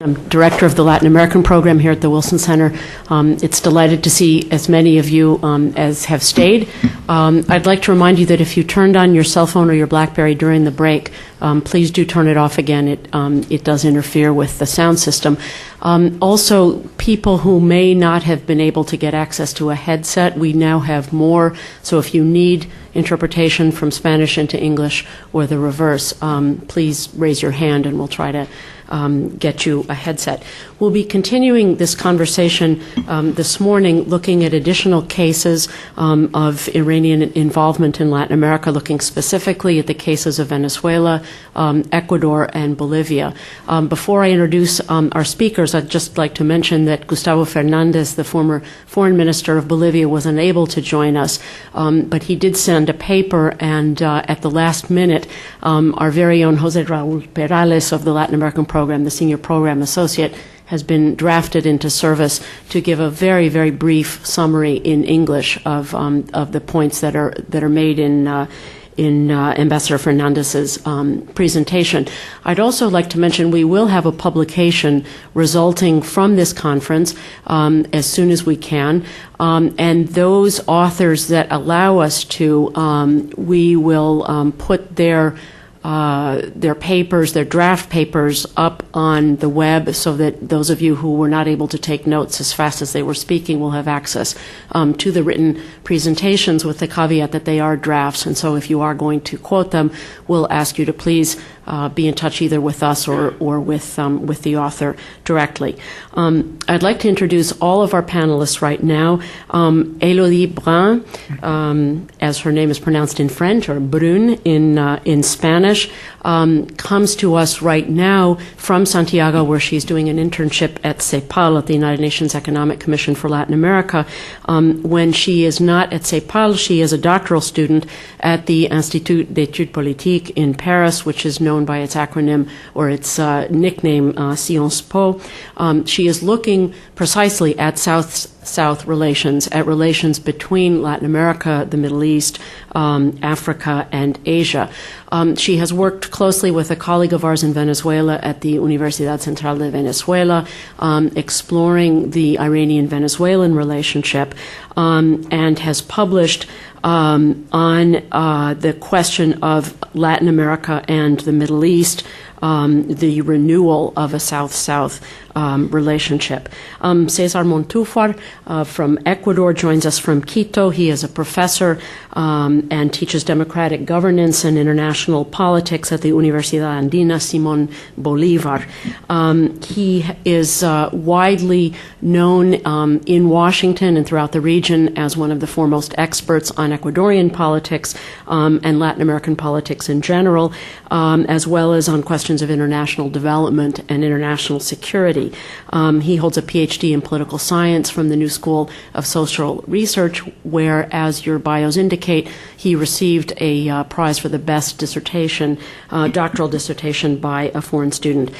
I'm director of the Latin American program here at the Wilson Center. It's delighted to see as many of you as have stayed. I'd like to remind you that if you turned on your cell phone or your BlackBerry during the break, please do turn it off again. It does interfere with the sound system. Also, people who may not have been able to get access to a headset, we now have more. So if you need interpretation from Spanish into English or the reverse, please raise your hand and we'll try to get you a headset. We'll be continuing this conversation this morning looking at additional cases of Iranian involvement in Latin America, looking specifically at the cases of Venezuela, Ecuador, and Bolivia. Before I introduce our speakers, I'd just like to mention that Gustavo Fernandez, the former foreign minister of Bolivia, was unable to join us, but he did send a paper, and at the last minute, our very own Jose Raul Perales of the Latin American program, the senior program associate, has been drafted into service to give a very, very brief summary in English of the points that are made in Ambassador Fernandez's presentation. I'd also like to mention we will have a publication resulting from this conference as soon as we can, and those authors that allow us to, we will put their papers, their draft papers, up on the web so that those of you who were not able to take notes as fast as they were speaking will have access to the written presentations, with the caveat that they are drafts. And so if you are going to quote them, we'll ask you to please be in touch either with us or with the author directly. I'd like to introduce all of our panelists right now. Élodie Brun, as her name is pronounced in French, or Brun in Spanish, comes to us right now from Santiago, where she's doing an internship at CEPAL, at the United Nations Economic Commission for Latin America. When she is not at CEPAL, she is a doctoral student at the Institut d'études politiques in Paris, which is known by its acronym or its nickname Sciences Po. She is looking precisely at South-South relations, at relations between Latin America, the Middle East, Africa, and Asia. She has worked closely with a colleague of ours in Venezuela at the Universidad Central de Venezuela, exploring the Iranian-Venezuelan relationship, and has published on the question of Latin America and the Middle East, the renewal of a South-South relationship. Cesar Montúfar from Ecuador joins us from Quito. He is a professor and teaches democratic governance and international politics at the Universidad Andina Simón Bolívar. He is widely known in Washington and throughout the region as one of the foremost experts on Ecuadorian politics and Latin American politics in general, as well as on questions of international development and international security. He holds a PhD in political science from the New School of Social Research, where, as your bios indicate, he received a prize for the best dissertation, doctoral dissertation by a foreign student.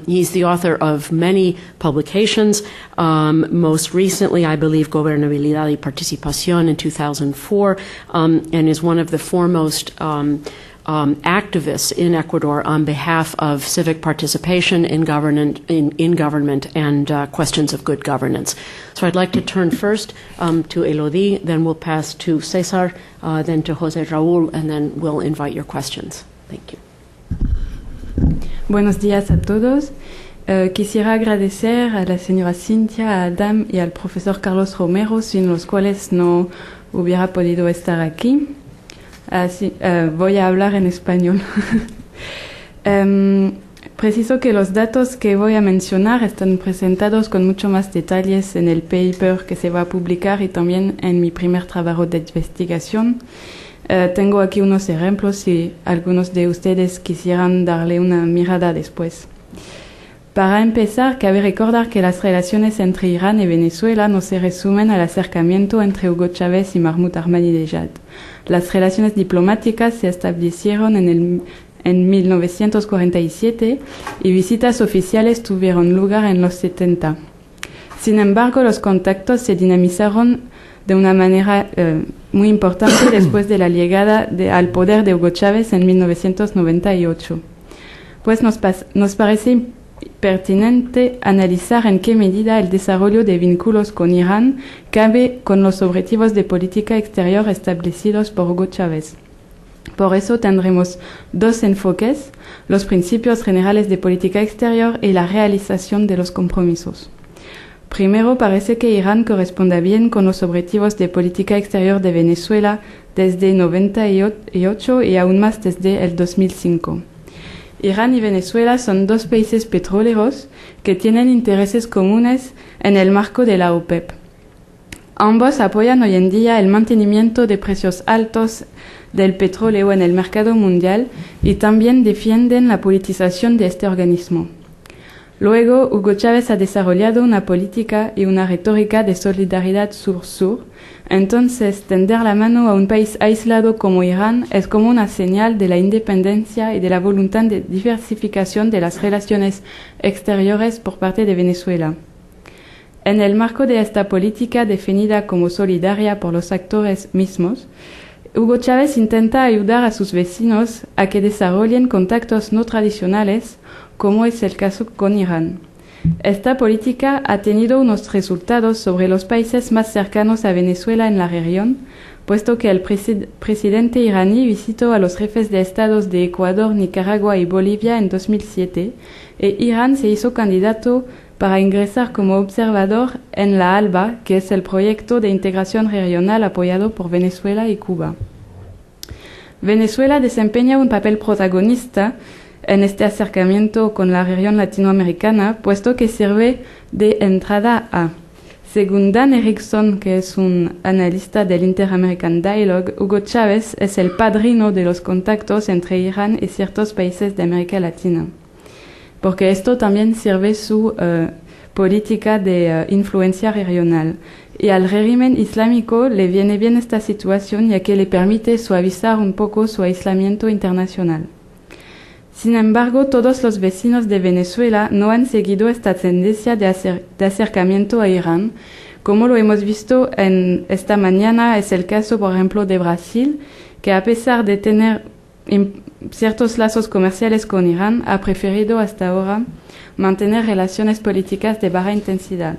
He's the author of many publications, most recently, I believe, Gobernabilidad y Participación in 2004, and is one of the foremost activists in Ecuador on behalf of civic participation in government and questions of good governance. So I'd like to turn first to Élodie, then we'll pass to Cesar, then to Jose Raúl, and then we'll invite your questions. Thank you. Buenos días a todos. Quisiera agradecer a la señora Cintia, a Adam y al profesor Carlos Romero, sin los cuales no hubiera podido estar aquí. Así, voy a hablar en español. Preciso que los datos que voy a mencionar están presentados con mucho más detalles en el paper que se va a publicar y también en mi primer trabajo de investigación. Tengo aquí unos ejemplos si algunos de ustedes quisieran darle una mirada después. Para empezar, cabe recordar que las relaciones entre Irán y Venezuela no se resumen al acercamiento entre Hugo Chávez y Mahmoud Ahmadinejad. Las relaciones diplomáticas se establecieron en 1947 y visitas oficiales tuvieron lugar en los 70. Sin embargo, los contactos se dinamizaron de una manera muy importante después de la llegada al poder de Hugo Chávez en 1998. Pues nos parece pertinente analizar en qué medida el desarrollo de vínculos con Irán cabe con los objetivos de política exterior establecidos por Hugo Chávez. Por eso tendremos dos enfoques, los principios generales de política exterior y la realización de los compromisos. Primero, parece que Irán corresponde bien con los objetivos de política exterior de Venezuela desde 1998 y aún más desde el 2005. Irán y Venezuela son dos países petroleros que tienen intereses comunes en el marco de la OPEP. Ambos apoyan hoy en día el mantenimiento de precios altos del petróleo en el mercado mundial y también defienden la politización de este organismo. Luego, Hugo Chávez ha desarrollado una política y una retórica de solidaridad sur-sur. Entonces, tender la mano a un país aislado como Irán es como una señal de la independencia y de la voluntad de diversificación de las relaciones exteriores por parte de Venezuela. En el marco de esta política definida como solidaria por los actores mismos, Hugo Chávez intenta ayudar a sus vecinos a que desarrollen contactos no tradicionales, como es el caso con Irán. Esta política ha tenido unos resultados sobre los países más cercanos a Venezuela en la región, puesto que el presidente iraní visitó a los jefes de estados de Ecuador, Nicaragua y Bolivia en 2007, e Irán se hizo candidato para ingresar como observador en la ALBA, que es el proyecto de integración regional apoyado por Venezuela y Cuba. Venezuela desempeña un papel protagonista en este acercamiento con la región latinoamericana, puesto que sirve de entrada a. Según Dan Erickson, que es un analista del Inter-American Dialogue, Hugo Chávez es el padrino de los contactos entre Irán y ciertos países de América Latina, porque esto también sirve su política de influencia regional. Y al régimen islámico le viene bien esta situación, ya que le permite suavizar un poco su aislamiento internacional. Sin embargo, todos los vecinos de Venezuela no han seguido esta tendencia de acercamiento a Irán. Como lo hemos visto en esta mañana, es el caso, por ejemplo, de Brasil, que a pesar de tener ciertos lazos comerciales con Irán, ha preferido hasta ahora mantener relaciones políticas de baja intensidad.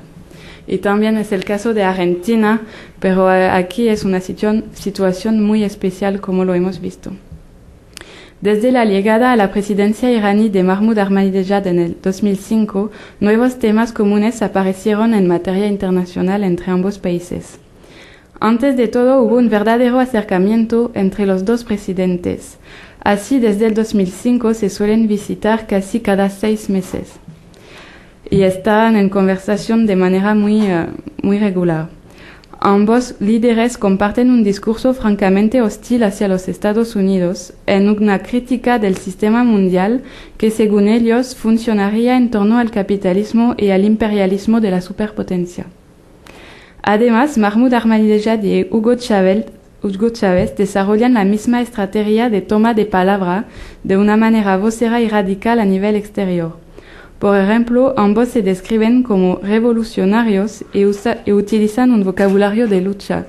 Y también es el caso de Argentina, pero aquí es una situación muy especial, como lo hemos visto. Desde la llegada a la presidencia iraní de Mahmoud Ahmadinejad en el 2005, nuevos temas comunes aparecieron en materia internacional entre ambos países. Antes de todo, hubo un verdadero acercamiento entre los dos presidentes. Así, desde el 2005 se suelen visitar casi cada 6 meses y están en conversación de manera muy regular. Ambos líderes comparten un discurso francamente hostil hacia los Estados Unidos, en una crítica del sistema mundial que, según ellos, funcionaría en torno al capitalismo y al imperialismo de la superpotencia. Además, Mahmoud Ahmadinejad y Hugo Chávez desarrollan la misma estrategia de toma de palabra de una manera vocera y radical a nivel exterior. Por ejemplo, ambos se describen como revolucionarios y utilizan un vocabulario de lucha.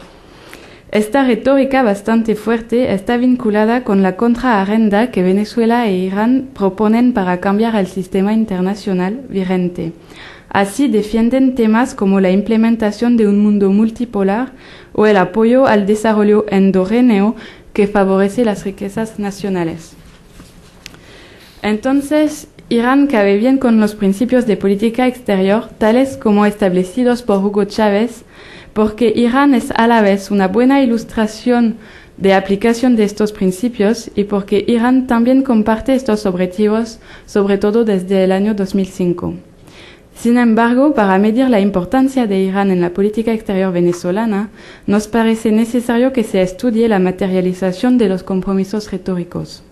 Esta retórica bastante fuerte está vinculada con la contraagenda que Venezuela e Irán proponen para cambiar el sistema internacional vigente. Así defienden temas como la implementación de un mundo multipolar o el apoyo al desarrollo endógeno que favorece las riquezas nacionales. Entonces, Irán cabe bien con los principios de política exterior, tales como establecidos por Hugo Chávez, porque Irán es a la vez una buena ilustración de aplicación de estos principios y porque Irán también comparte estos objetivos, sobre todo desde el año 2005. Sin embargo, para medir la importancia de Irán en la política exterior venezolana, nos parece necesario que se estudie la materialización de los compromisos retóricos.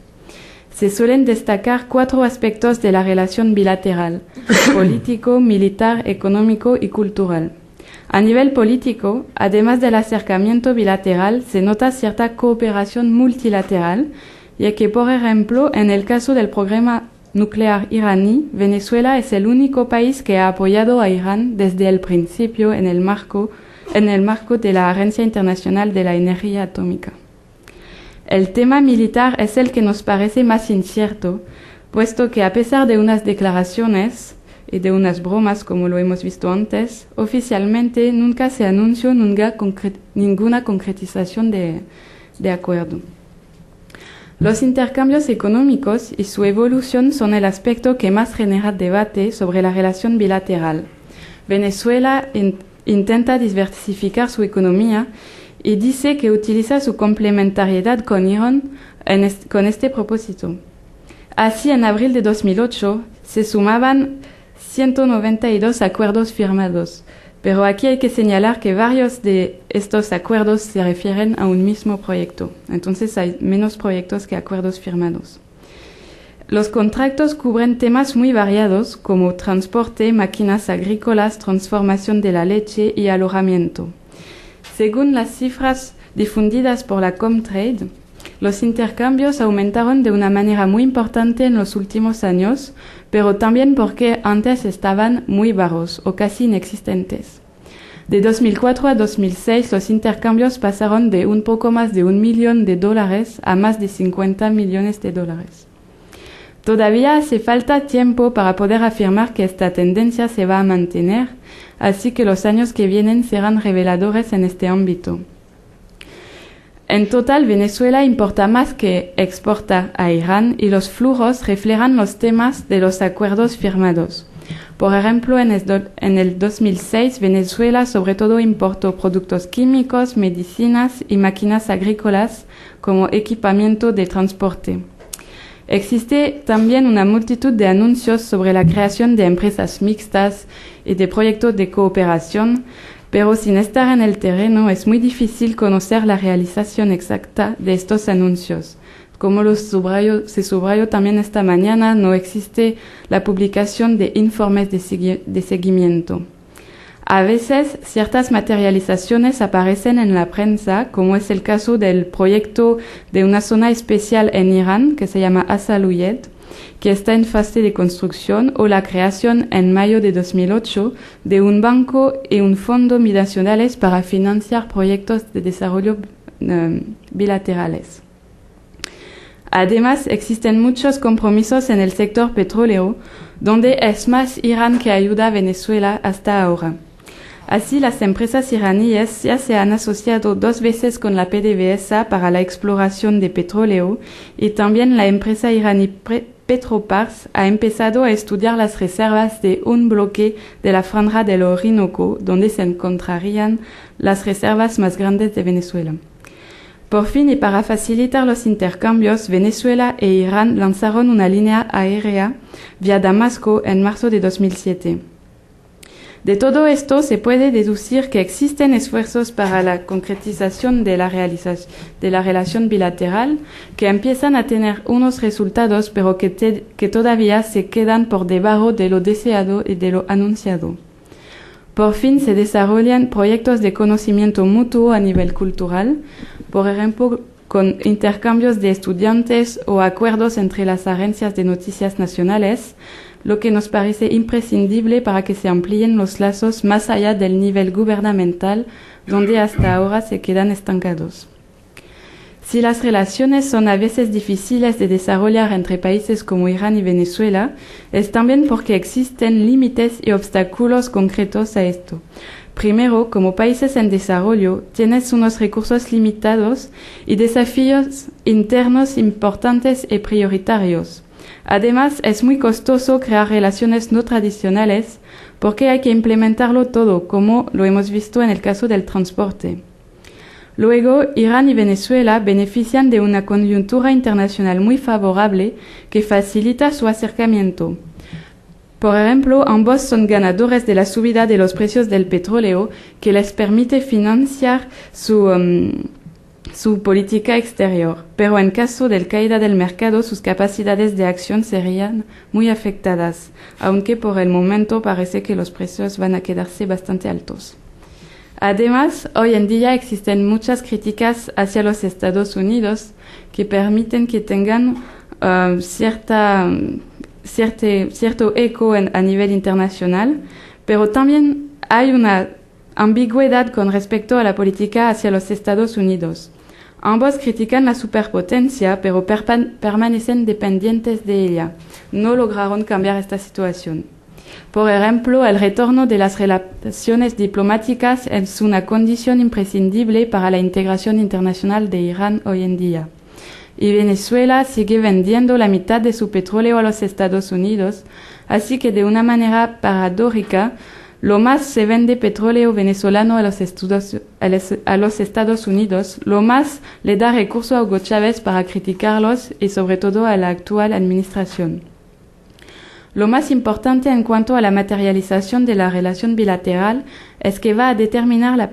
Se suelen destacar 4 aspectos de la relación bilateral: político, militar, económico y cultural. A nivel político, además del acercamiento bilateral, se nota cierta cooperación multilateral, ya que, por ejemplo, en el caso del programa nuclear iraní, Venezuela es el único país que ha apoyado a Irán desde el principio en el marco de la Agencia Internacional de la Energía Atómica. El tema militar es el que nos parece más incierto, puesto que a pesar de unas declaraciones y de unas bromas, como lo hemos visto antes, oficialmente nunca se anunció ninguna concretización de acuerdo. Los intercambios económicos y su evolución son el aspecto que más genera debate sobre la relación bilateral. Venezuela intenta diversificar su economía y dice que utiliza su complementariedad con Irán con este propósito. Así, en abril de 2008 se sumaban 192 acuerdos firmados, pero aquí hay que señalar que varios de estos acuerdos se refieren a un mismo proyecto, entonces hay menos proyectos que acuerdos firmados. Los contratos cubren temas muy variados como transporte, máquinas agrícolas, transformación de la leche y alojamiento. Según las cifras difundidas por la Comtrade, los intercambios aumentaron de una manera muy importante en los últimos años, pero también porque antes estaban muy bajos o casi inexistentes. De 2004 a 2006 los intercambios pasaron de un poco más de $1 millón a más de $50 millones. Todavía hace falta tiempo para poder afirmar que esta tendencia se va a mantener, así que los años que vienen serán reveladores en este ámbito. En total, Venezuela importa más que exporta a Irán y los flujos reflejan los temas de los acuerdos firmados. Por ejemplo, en el 2006, Venezuela sobre todo importó productos químicos, medicinas y máquinas agrícolas como equipamiento de transporte. Existe también una multitud de anuncios sobre la creación de empresas mixtas y de proyectos de cooperación, pero sin estar en el terreno es muy difícil conocer la realización exacta de estos anuncios. Como se subrayó también esta mañana, no existe la publicación de informes de seguimiento. A veces, ciertas materializaciones aparecen en la prensa, como es el caso del proyecto de una zona especial en Irán, que se llama Asaluyet, que está en fase de construcción, o la creación en mayo de 2008 de un banco y un fondo binacionales para financiar proyectos de desarrollo bilaterales. Además, existen muchos compromisos en el sector petrolero, donde es más Irán que ayuda a Venezuela hasta ahora. Así, las empresas iraníes ya se han asociado 2 veces con la PDVSA para la exploración de petróleo y también la empresa iraní Petropars ha empezado a estudiar las reservas de un bloque de la franja del Orinoco, donde se encontrarían las reservas más grandes de Venezuela. Por fin, y para facilitar los intercambios, Venezuela e Irán lanzaron una línea aérea vía Damasco en marzo de 2007. De todo esto se puede deducir que existen esfuerzos para la concretización de la relación bilateral que empiezan a tener unos resultados, pero que todavía se quedan por debajo de lo deseado y de lo anunciado. Por fin se desarrollan proyectos de conocimiento mutuo a nivel cultural, por ejemplo, con intercambios de estudiantes o acuerdos entre las agencias de noticias nacionales, lo que nos parece imprescindible para que se amplíen los lazos más allá del nivel gubernamental, donde hasta ahora se quedan estancados. Si las relaciones son a veces difíciles de desarrollar entre países como Irán y Venezuela, es también porque existen límites y obstáculos concretos a esto. Primero, como países en desarrollo, tienes unos recursos limitados y desafíos internos importantes y prioritarios. Además, es muy costoso crear relaciones no tradicionales porque hay que implementarlo todo, como lo hemos visto en el caso del transporte. Luego, Irán y Venezuela benefician de una coyuntura internacional muy favorable que facilita su acercamiento. Por ejemplo, ambos son ganadores de la subida de los precios del petróleo, que les permite financiar su política exterior, pero en caso de caída del mercado, sus capacidades de acción serían muy afectadas, aunque por el momento parece que los precios van a quedarse bastante altos. Además, hoy en día existen muchas críticas hacia los Estados Unidos que permiten que tengan cierto eco a nivel internacional, pero también hay una ambigüedad con respecto a la política hacia los Estados Unidos. Ambos critican la superpotencia, pero permanecen dependientes de ella. No lograron cambiar esta situación. Por ejemplo, el retorno de las relaciones diplomáticas es una condición imprescindible para la integración internacional de Irán hoy en día. Y Venezuela sigue vendiendo la mitad de su petróleo a los Estados Unidos, así que de una manera paradójica, lo más se vende petróleo venezolano a los Estados Unidos, lo más le da recurso a Hugo Chávez para criticarlos y sobre todo a la actual administración. Lo más importante en cuanto a la materialización de la relación bilateral es que va a determinar la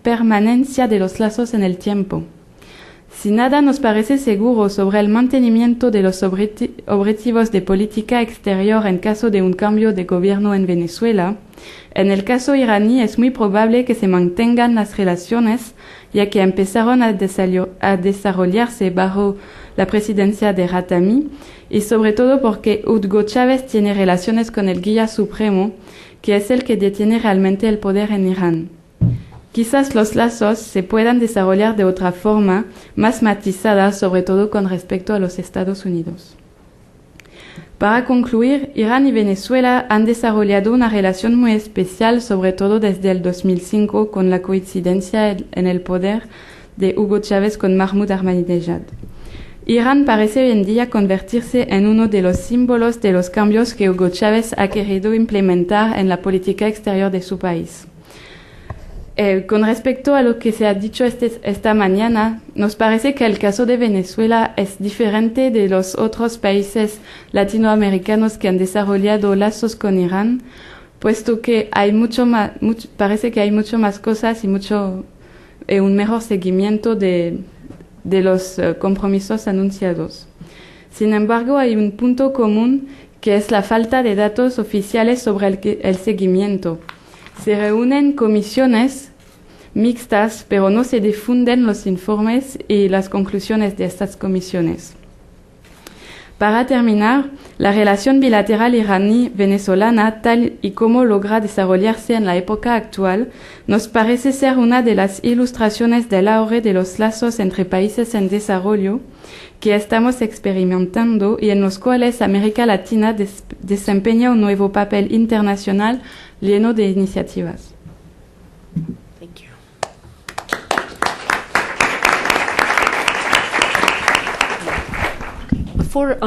permanencia de los lazos en el tiempo. Si nada nos parece seguro sobre el mantenimiento de los objetivos de política exterior en caso de un cambio de gobierno en Venezuela, en el caso iraní es muy probable que se mantengan las relaciones, ya que empezaron a desarrollarse bajo la presidencia de Khatami, y sobre todo porque Hugo Chávez tiene relaciones con el guía supremo, que es el que detiene realmente el poder en Irán. Quizás los lazos se puedan desarrollar de otra forma, más matizada, sobre todo con respecto a los Estados Unidos. Para concluir, Irán y Venezuela han desarrollado una relación muy especial, sobre todo desde el 2005, con la coincidencia en el poder de Hugo Chávez con Mahmoud Ahmadinejad. Irán parece hoy en día convertirse en uno de los símbolos de los cambios que Hugo Chávez ha querido implementar en la política exterior de su país. Con respecto a lo que se ha dicho esta mañana, nos parece que el caso de Venezuela es diferente de los otros países latinoamericanos que han desarrollado lazos con Irán, puesto que hay parece que hay mucho más cosas y un mejor seguimiento de los compromisos anunciados. Sin embargo, hay un punto común que es la falta de datos oficiales sobre el seguimiento. Se reúnen comisiones mixtas, pero no se difunden los informes y las conclusiones de estas comisiones. Para terminar, la relación bilateral iraní-venezolana, tal y como logra desarrollarse en la época actual, nos parece ser una de las ilustraciones del auge de los lazos entre países en desarrollo que estamos experimentando y en los cuales América Latina desempeña un nuevo papel internacional lleno de iniciativas. Thank you. Before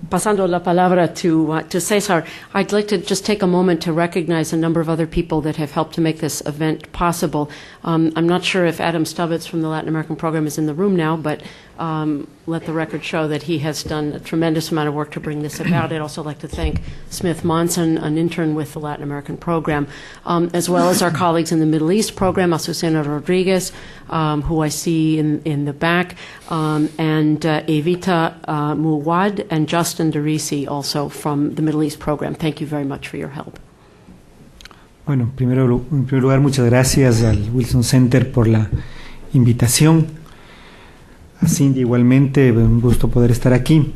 pasando la palabra to Cesar, I'd like to just take a moment to recognize a number of other people that have helped to make this event possible. I'm not sure if Adam Stubbitz from the Latin American program is in the room now, but let the record show that he has done a tremendous amount of work to bring this about. I'd also like to thank Smith Monson, an intern with the Latin American program, as well as our colleagues in the Middle East program, Azucena Rodriguez, who I see in the back, and Evita Muwad and Justin Derisi, also from the Middle East program. Thank you very much for your help. Bueno, en primer lugar, muchas gracias al Wilson Center por la invitación. A Cindy igualmente, un gusto poder estar aquí,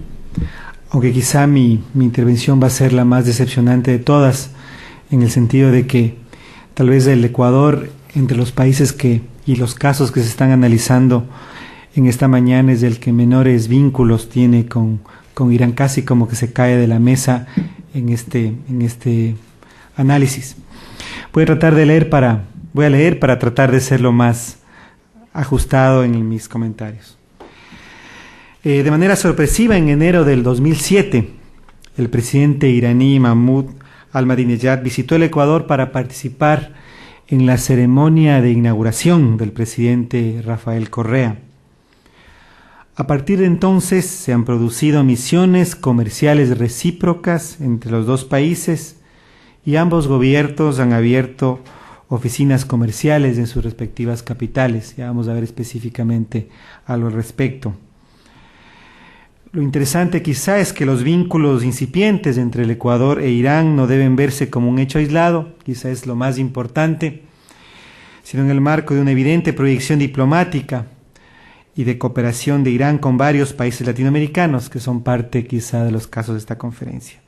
aunque quizá mi intervención va a ser la más decepcionante de todas, en el sentido de que tal vez el Ecuador, entre los países y los casos que se están analizando en esta mañana, es el que menores vínculos tiene con Irán, casi como que se cae de la mesa en este análisis. Voy a leer para tratar de ser lo más ajustado en mis comentarios. De manera sorpresiva, en enero del 2007, el presidente iraní Mahmoud Ahmadinejad visitó el Ecuador para participar en la ceremonia de inauguración del presidente Rafael Correa. A partir de entonces se han producido misiones comerciales recíprocas entre los dos países y ambos gobiernos han abierto oficinas comerciales en sus respectivas capitales. Ya vamos a ver específicamente algo al respecto. Lo interesante quizá es que los vínculos incipientes entre el Ecuador e Irán no deben verse como un hecho aislado, quizá es lo más importante, sino en el marco de una evidente proyección diplomática y de cooperación de Irán con varios países latinoamericanos que son parte quizá de los casos de esta conferencia.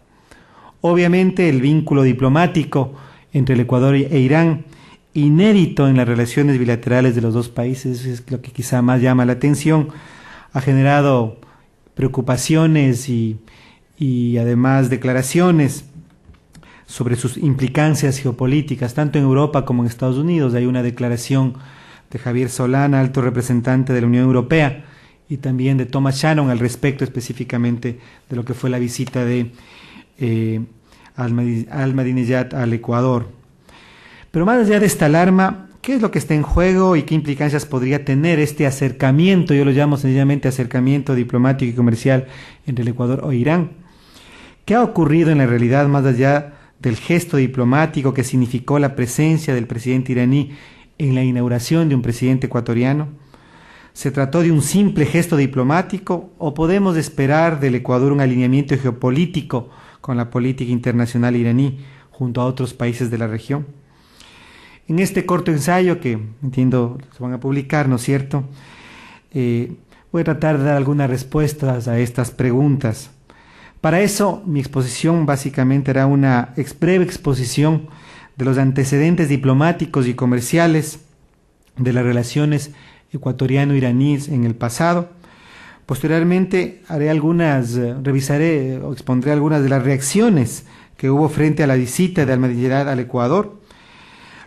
Obviamente el vínculo diplomático entre el Ecuador e Irán inédito en las relaciones bilaterales de los dos países, es lo que quizá más llama la atención, ha generado preocupaciones y además declaraciones sobre sus implicancias geopolíticas, tanto en Europa como en Estados Unidos. Hay una declaración de Javier Solana, alto representante de la Unión Europea, y también de Thomas Shannon al respecto específicamente de lo que fue la visita de Ahmadinejad al Ecuador. Pero más allá de esta alarma, ¿qué es lo que está en juego y qué implicancias podría tener este acercamiento? Yo lo llamo sencillamente acercamiento diplomático y comercial entre el Ecuador o Irán. ¿Qué ha ocurrido en la realidad más allá del gesto diplomático que significó la presencia del presidente iraní en la inauguración de un presidente ecuatoriano? ¿Se trató de un simple gesto diplomático o podemos esperar del Ecuador un alineamiento geopolítico con la política internacional iraní junto a otros países de la región? En este corto ensayo que entiendo se van a publicar, ¿no es cierto? Voy a tratar de dar algunas respuestas a estas preguntas. Para eso, mi exposición básicamente era una breve exposición de los antecedentes diplomáticos y comerciales de las relaciones ecuatoriano-iraníes en el pasado. Posteriormente revisaré o expondré algunas de las reacciones que hubo frente a la visita de Ahmadinejad al Ecuador.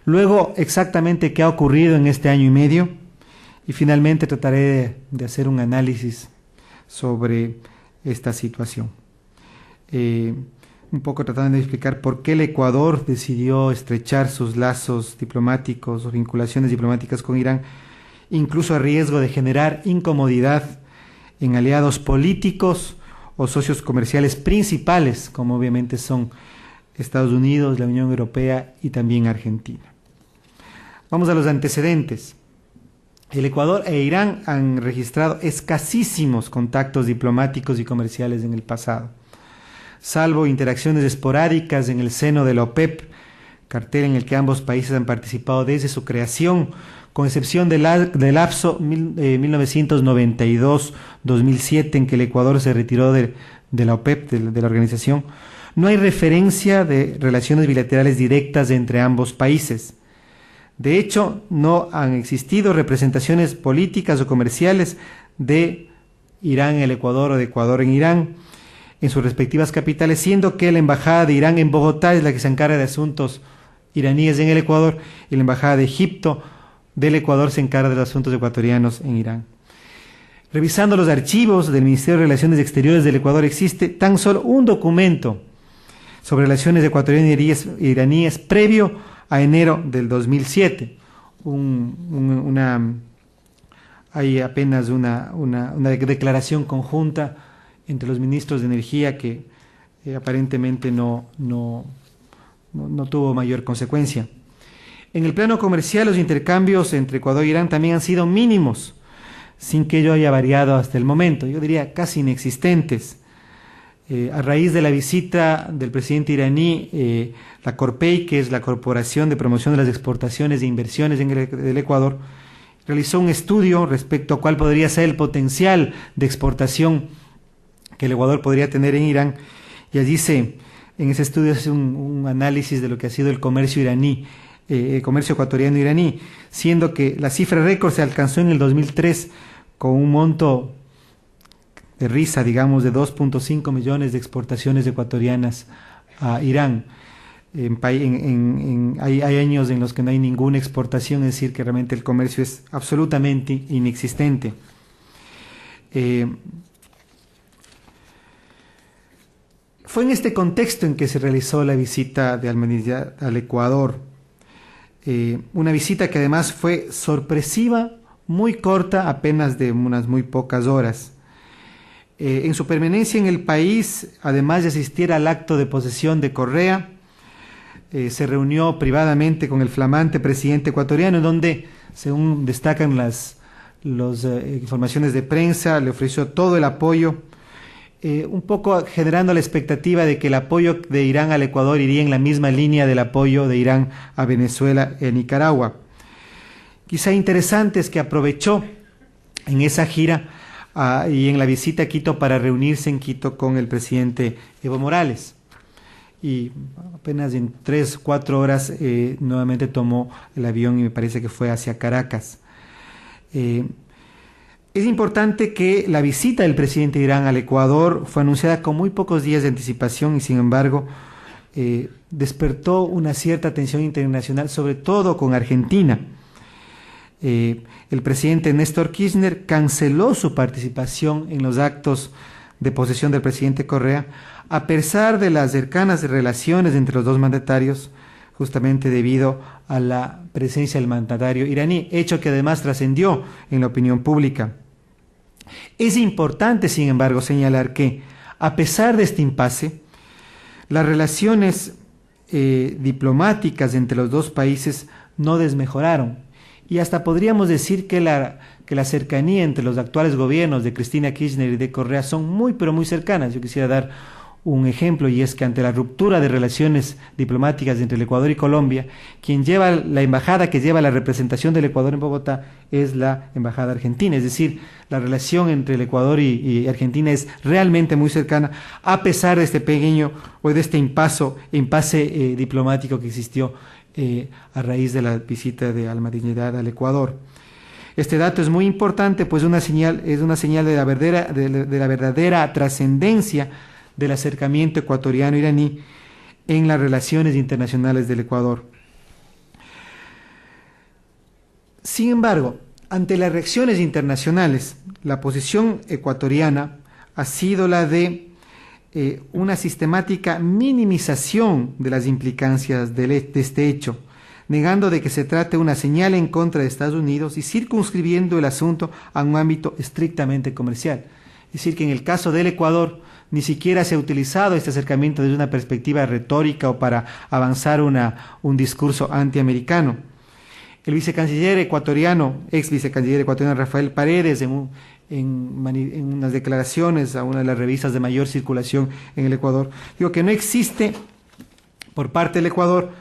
Luego, exactamente qué ha ocurrido en este año y medio. Y finalmente trataré de hacer un análisis sobre esta situación. Un poco tratando de explicar por qué el Ecuador decidió estrechar sus lazos diplomáticos o vinculaciones diplomáticas con Irán, incluso a riesgo de generar incomodidad en aliados políticos o socios comerciales principales, como obviamente son Estados Unidos, la Unión Europea y también Argentina. Vamos a los antecedentes. El Ecuador e Irán han registrado escasísimos contactos diplomáticos y comerciales en el pasado, salvo interacciones esporádicas en el seno de la OPEP, cartel en el que ambos países han participado desde su creación, con excepción del lapso 1992-2007 en que el Ecuador se retiró de la OPEP, de la organización. No hay referencia de relaciones bilaterales directas entre ambos países. De hecho, no han existido representaciones políticas o comerciales de Irán en el Ecuador o de Ecuador en Irán en sus respectivas capitales, siendo que la Embajada de Irán en Bogotá es la que se encarga de asuntos iraníes en el Ecuador y la Embajada de Egipto del Ecuador se encarga de los asuntos ecuatorianos en Irán. Revisando los archivos del Ministerio de Relaciones Exteriores del Ecuador, existe tan solo un documento sobre relaciones ecuatorianas e iraníes previo a enero del 2007. Hay apenas una declaración conjunta entre los ministros de Energía que aparentemente no tuvo mayor consecuencia. En el plano comercial, los intercambios entre Ecuador e Irán también han sido mínimos, sin que ello haya variado hasta el momento, yo diría casi inexistentes. A raíz de la visita del presidente iraní, la Corpei, que es la Corporación de Promoción de las Exportaciones e Inversiones del Ecuador, realizó un estudio respecto a cuál podría ser el potencial de exportación que el Ecuador podría tener en Irán, y allí en ese estudio hace un análisis de lo que ha sido el comercio iraní, el comercio ecuatoriano iraní, siendo que la cifra récord se alcanzó en el 2003 con un monto de risa, digamos, de 2.5 millones de exportaciones ecuatorianas a Irán. Hay años en los que no hay ninguna exportación, es decir, que realmente el comercio es absolutamente inexistente. Fue en este contexto en que se realizó la visita de Ahmadinejad al Ecuador, una visita que además fue sorpresiva, muy corta, apenas de unas muy pocas horas. En su permanencia en el país, además de asistir al acto de posesión de Correa, se reunió privadamente con el flamante presidente ecuatoriano, en donde, según destacan las informaciones de prensa, le ofreció todo el apoyo, un poco generando la expectativa de que el apoyo de Irán al Ecuador iría en la misma línea del apoyo de Irán a Venezuela y a Nicaragua. Quizá interesante es que aprovechó en esa gira y en la visita a Quito para reunirse en Quito con el presidente Evo Morales. y apenas en 3 o 4 horas nuevamente tomó el avión y me parece que fue hacia Caracas. Es importante que la visita del presidente de Irán al Ecuador fue anunciada con muy pocos días de anticipación y sin embargo despertó una cierta tensión internacional, sobre todo con Argentina. El presidente Néstor Kirchner canceló su participación en los actos de posesión del presidente Correa, a pesar de las cercanas relaciones entre los dos mandatarios, justamente debido a la presencia del mandatario iraní, hecho que además trascendió en la opinión pública. Es importante, sin embargo, señalar que, a pesar de este impasse, las relaciones diplomáticas entre los dos países no desmejoraron, y hasta podríamos decir que la cercanía entre los actuales gobiernos de Cristina Kirchner y de Correa son muy, pero muy cercanas. Yo quisiera dar un ejemplo, y es que ante la ruptura de relaciones diplomáticas entre el Ecuador y Colombia, quien lleva la embajada que lleva la representación del Ecuador en Bogotá es la embajada argentina, es decir, la relación entre el Ecuador y Argentina es realmente muy cercana, a pesar de este pequeño o de este impasse diplomático que existió a raíz de la visita de Ahmadinejad al Ecuador. Este dato es muy importante, pues es una señal de la verdadera trascendencia del acercamiento ecuatoriano-iraní en las relaciones internacionales del Ecuador. Sin embargo, ante las reacciones internacionales, la posición ecuatoriana ha sido la de una sistemática minimización de las implicancias de este hecho, negando de que se trate una señal en contra de Estados Unidos y circunscribiendo el asunto a un ámbito estrictamente comercial. Es decir, que en el caso del Ecuador ni siquiera se ha utilizado este acercamiento desde una perspectiva retórica o para avanzar un discurso antiamericano. El vicecanciller ecuatoriano, ex vicecanciller ecuatoriano Rafael Paredes, en unas declaraciones a una de las revistas de mayor circulación en el Ecuador, dijo que no existe por parte del Ecuador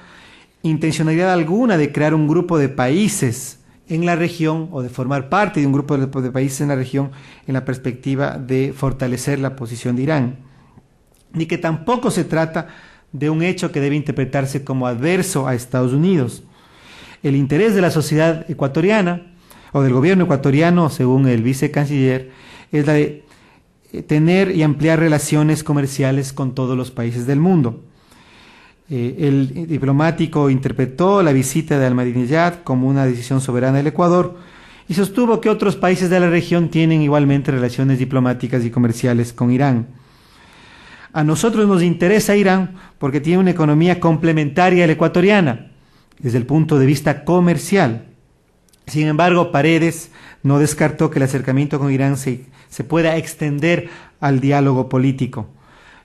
intencionalidad alguna de crear un grupo de países en la región o de formar parte de un grupo de países en la región en la perspectiva de fortalecer la posición de Irán, ni que tampoco se trata de un hecho que debe interpretarse como adverso a Estados Unidos. El interés de la sociedad ecuatoriana o del gobierno ecuatoriano, según el vicecanciller, es la de tener y ampliar relaciones comerciales con todos los países del mundo. El diplomático interpretó la visita de Ahmadinejad como una decisión soberana del Ecuador y sostuvo que otros países de la región tienen igualmente relaciones diplomáticas y comerciales con Irán. A nosotros nos interesa Irán porque tiene una economía complementaria a la ecuatoriana desde el punto de vista comercial. Sin embargo, Paredes no descartó que el acercamiento con Irán se pueda extender al diálogo político.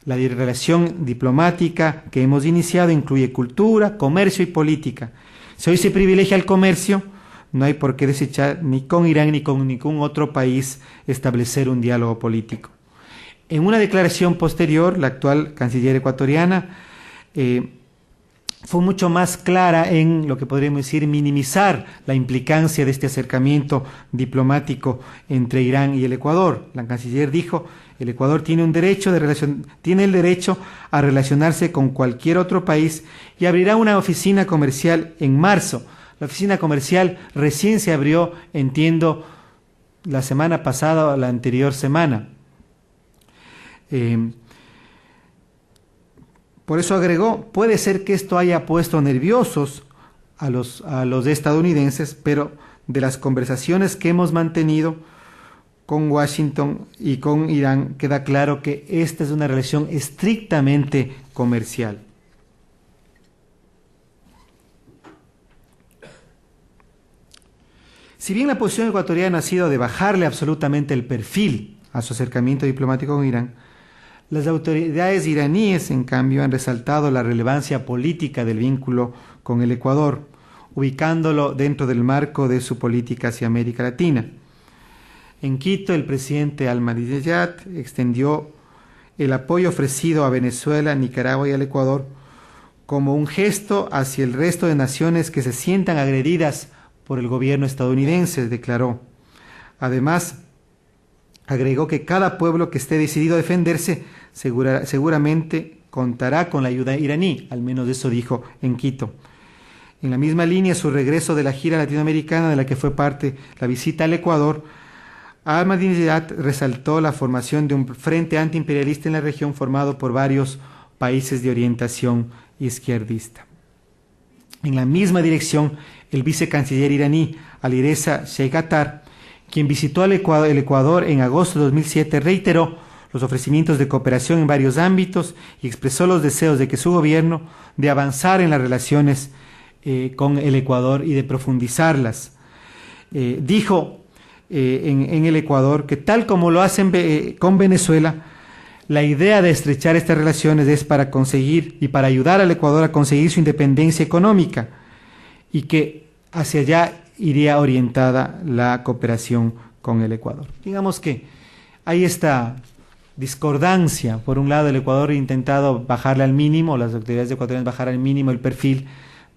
La relación diplomática que hemos iniciado incluye cultura, comercio y política. Si hoy se privilegia el comercio, no hay por qué desechar ni con Irán ni con ningún otro país establecer un diálogo político. En una declaración posterior, la actual canciller ecuatoriana fue mucho más clara en lo que podríamos decir minimizar la implicancia de este acercamiento diplomático entre Irán y el Ecuador. La canciller dijo: el Ecuador tiene el derecho a relacionarse con cualquier otro país y abrirá una oficina comercial en marzo. La oficina comercial recién se abrió, entiendo, la semana pasada o la anterior semana. Por eso agregó: puede ser que esto haya puesto nerviosos a los estadounidenses, pero de las conversaciones que hemos mantenido con Washington y con Irán queda claro que esta es una relación estrictamente comercial. Si bien la posición ecuatoriana ha sido de bajarle absolutamente el perfil a su acercamiento diplomático con Irán, las autoridades iraníes, en cambio, han resaltado la relevancia política del vínculo con el Ecuador, ubicándolo dentro del marco de su política hacia América Latina. En Quito, el presidente Ahmadinejad extendió el apoyo ofrecido a Venezuela, Nicaragua y al Ecuador como un gesto hacia el resto de naciones que se sientan agredidas por el gobierno estadounidense, declaró. Además, agregó que cada pueblo que esté decidido a defenderse seguramente contará con la ayuda iraní, al menos eso dijo en Quito. En la misma línea, su regreso de la gira latinoamericana de la que fue parte la visita al Ecuador, Ahmadinejad resaltó la formación de un frente antiimperialista en la región formado por varios países de orientación izquierdista. En la misma dirección, el vicecanciller iraní Alireza Sheikh-Attar, quien visitó el Ecuador en agosto de 2007, reiteró los ofrecimientos de cooperación en varios ámbitos y expresó los deseos de que su gobierno de avanzar en las relaciones con el Ecuador y de profundizarlas. Dijo en el Ecuador que tal como lo hacen con Venezuela, la idea de estrechar estas relaciones es para conseguir y para ayudar al Ecuador a conseguir su independencia económica y que hacia allá iría orientada la cooperación con el Ecuador. Digamos que hay esta discordancia. Por un lado, el Ecuador ha intentado bajarle al mínimo, las autoridades ecuatorianas bajar al mínimo el perfil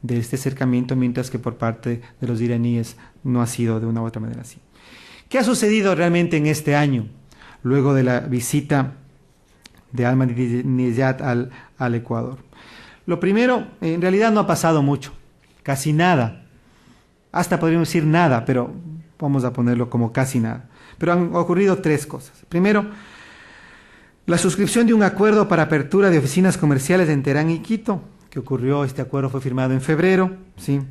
de este acercamiento, mientras que por parte de los iraníes no ha sido de una u otra manera así. ¿Qué ha sucedido realmente en este año, luego de la visita de Ahmadinejad al Ecuador? Lo primero, en realidad no ha pasado mucho, casi nada, hasta podríamos decir nada, pero vamos a ponerlo como casi nada. Pero han ocurrido tres cosas. Primero, la suscripción de un acuerdo para apertura de oficinas comerciales en Teherán y Quito, que ocurrió, este acuerdo fue firmado en febrero, ¿sí?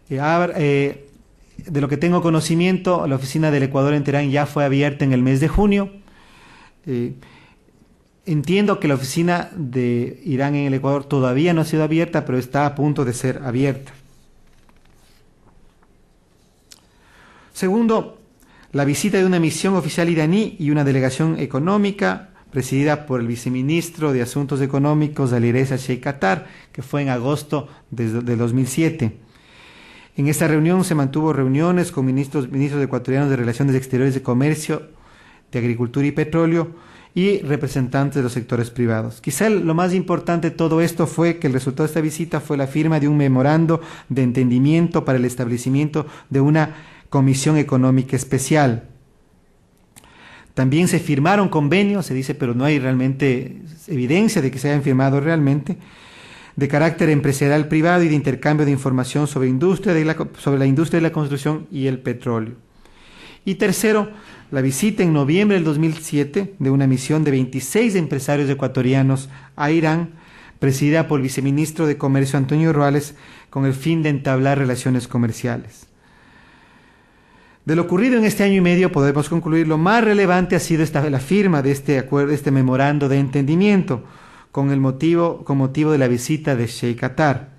De lo que tengo conocimiento, la oficina del Ecuador en Teherán ya fue abierta en el mes de junio. Entiendo que la oficina de Irán en el Ecuador todavía no ha sido abierta, pero está a punto de ser abierta. Segundo, la visita de una misión oficial iraní y una delegación económica presidida por el viceministro de Asuntos Económicos, Alireza Sheikh-Attar, que fue en agosto de 2007. En esta reunión se mantuvo reuniones con ministros ecuatorianos de Relaciones Exteriores, de Comercio, de Agricultura y Petróleo y representantes de los sectores privados. Quizá lo más importante de todo esto fue que el resultado de esta visita fue la firma de un memorando de entendimiento para el establecimiento de una comisión económica especial. También se firmaron convenios, se dice, pero no hay realmente evidencia de que se hayan firmado realmente, de carácter empresarial privado y de intercambio de información sobre la industria de la construcción y el petróleo. Y tercero, la visita en noviembre del 2007 de una misión de 26 empresarios ecuatorianos a Irán, presidida por el viceministro de Comercio Antonio Ruales, con el fin de entablar relaciones comerciales. De lo ocurrido en este año y medio podemos concluir lo más relevante ha sido la firma de este acuerdo, este memorando de entendimiento, con motivo de la visita de Sheikh-Attar.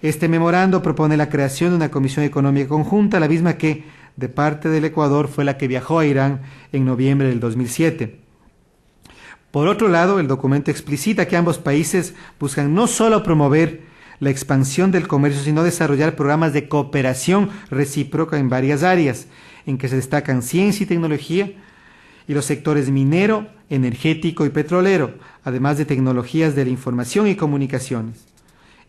Este memorando propone la creación de una comisión económica conjunta, la misma que de parte del Ecuador fue la que viajó a Irán en noviembre del 2007. Por otro lado, el documento explicita que ambos países buscan no solo promover la expansión del comercio, sino desarrollar programas de cooperación recíproca en varias áreas, en que se destacan ciencia y tecnología y los sectores minero, energético y petrolero, además de tecnologías de la información y comunicaciones.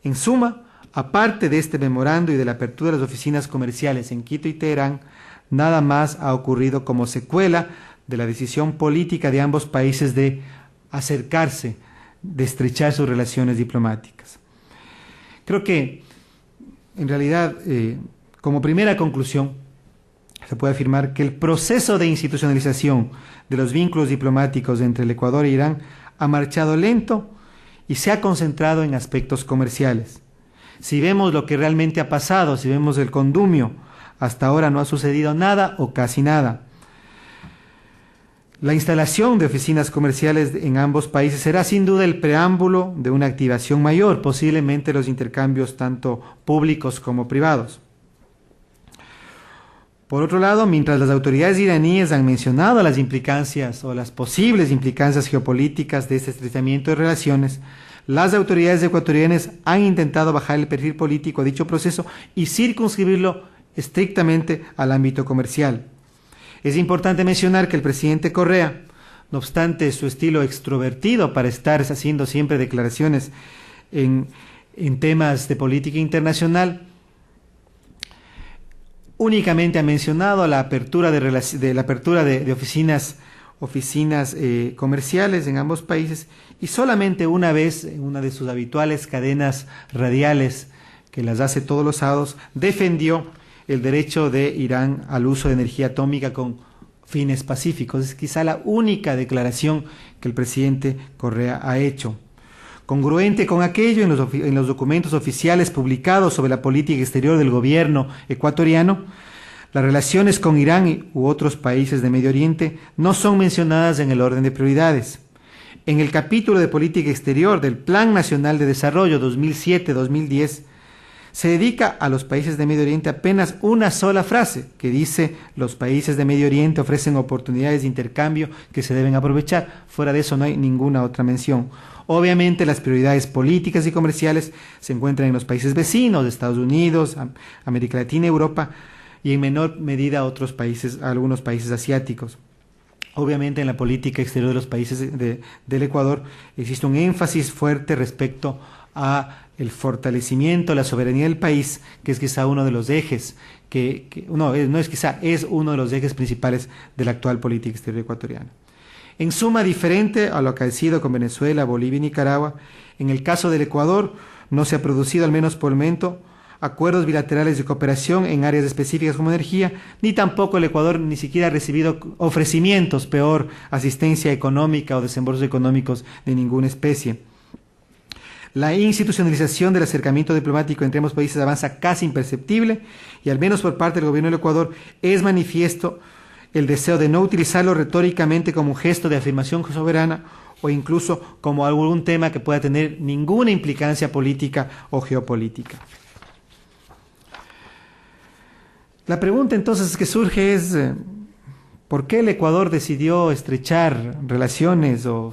En suma, aparte de este memorando y de la apertura de las oficinas comerciales en Quito y Teherán, nada más ha ocurrido como secuela de la decisión política de ambos países de acercarse, de estrechar sus relaciones diplomáticas. Creo que, en realidad, como primera conclusión, se puede afirmar que el proceso de institucionalización de los vínculos diplomáticos entre el Ecuador e Irán ha marchado lento y se ha concentrado en aspectos comerciales. Si vemos lo que realmente ha pasado, si vemos el condumio, hasta ahora no ha sucedido nada o casi nada. La instalación de oficinas comerciales en ambos países será sin duda el preámbulo de una activación mayor, posiblemente los intercambios tanto públicos como privados. Por otro lado, mientras las autoridades iraníes han mencionado las implicancias o las posibles implicancias geopolíticas de este estrechamiento de relaciones, las autoridades ecuatorianas han intentado bajar el perfil político a dicho proceso y circunscribirlo estrictamente al ámbito comercial. Es importante mencionar que el presidente Correa, no obstante su estilo extrovertido para estar haciendo siempre declaraciones en temas de política internacional, únicamente ha mencionado la apertura de oficinas oficinas comerciales en ambos países, y solamente una vez, en una de sus habituales cadenas radiales que las hace todos los sábados, defendió el derecho de Irán al uso de energía atómica con fines pacíficos. Es quizá la única declaración que el presidente Correa ha hecho. Congruente con aquello, en los documentos oficiales publicados sobre la política exterior del gobierno ecuatoriano, las relaciones con Irán u otros países de Medio Oriente no son mencionadas en el orden de prioridades. En el capítulo de política exterior del Plan Nacional de Desarrollo 2007-2010, se dedica a los países de Medio Oriente apenas una sola frase que dice: los países de Medio Oriente ofrecen oportunidades de intercambio que se deben aprovechar. Fuera de eso no hay ninguna otra mención. Obviamente las prioridades políticas y comerciales se encuentran en los países vecinos de Estados Unidos, América Latina, Europa y en menor medida otros países, algunos países asiáticos. Obviamente en la política exterior de los países del Ecuador existe un énfasis fuerte respecto a el fortalecimiento de la soberanía del país, que es quizá uno de los ejes, es uno de los ejes principales de la actual política exterior ecuatoriana. En suma, diferente a lo acaecido con Venezuela, Bolivia y Nicaragua, en el caso del Ecuador no se ha producido, al menos por el momento, acuerdos bilaterales de cooperación en áreas específicas como energía, ni tampoco el Ecuador ni siquiera ha recibido ofrecimientos, peor, asistencia económica o desembolsos económicos de ninguna especie. La institucionalización del acercamiento diplomático entre ambos países avanza casi imperceptible y, al menos por parte del gobierno del Ecuador, es manifiesto el deseo de no utilizarlo retóricamente como un gesto de afirmación soberana o incluso como algún tema que pueda tener ninguna implicancia política o geopolítica. La pregunta entonces que surge es ¿por qué el Ecuador decidió estrechar relaciones o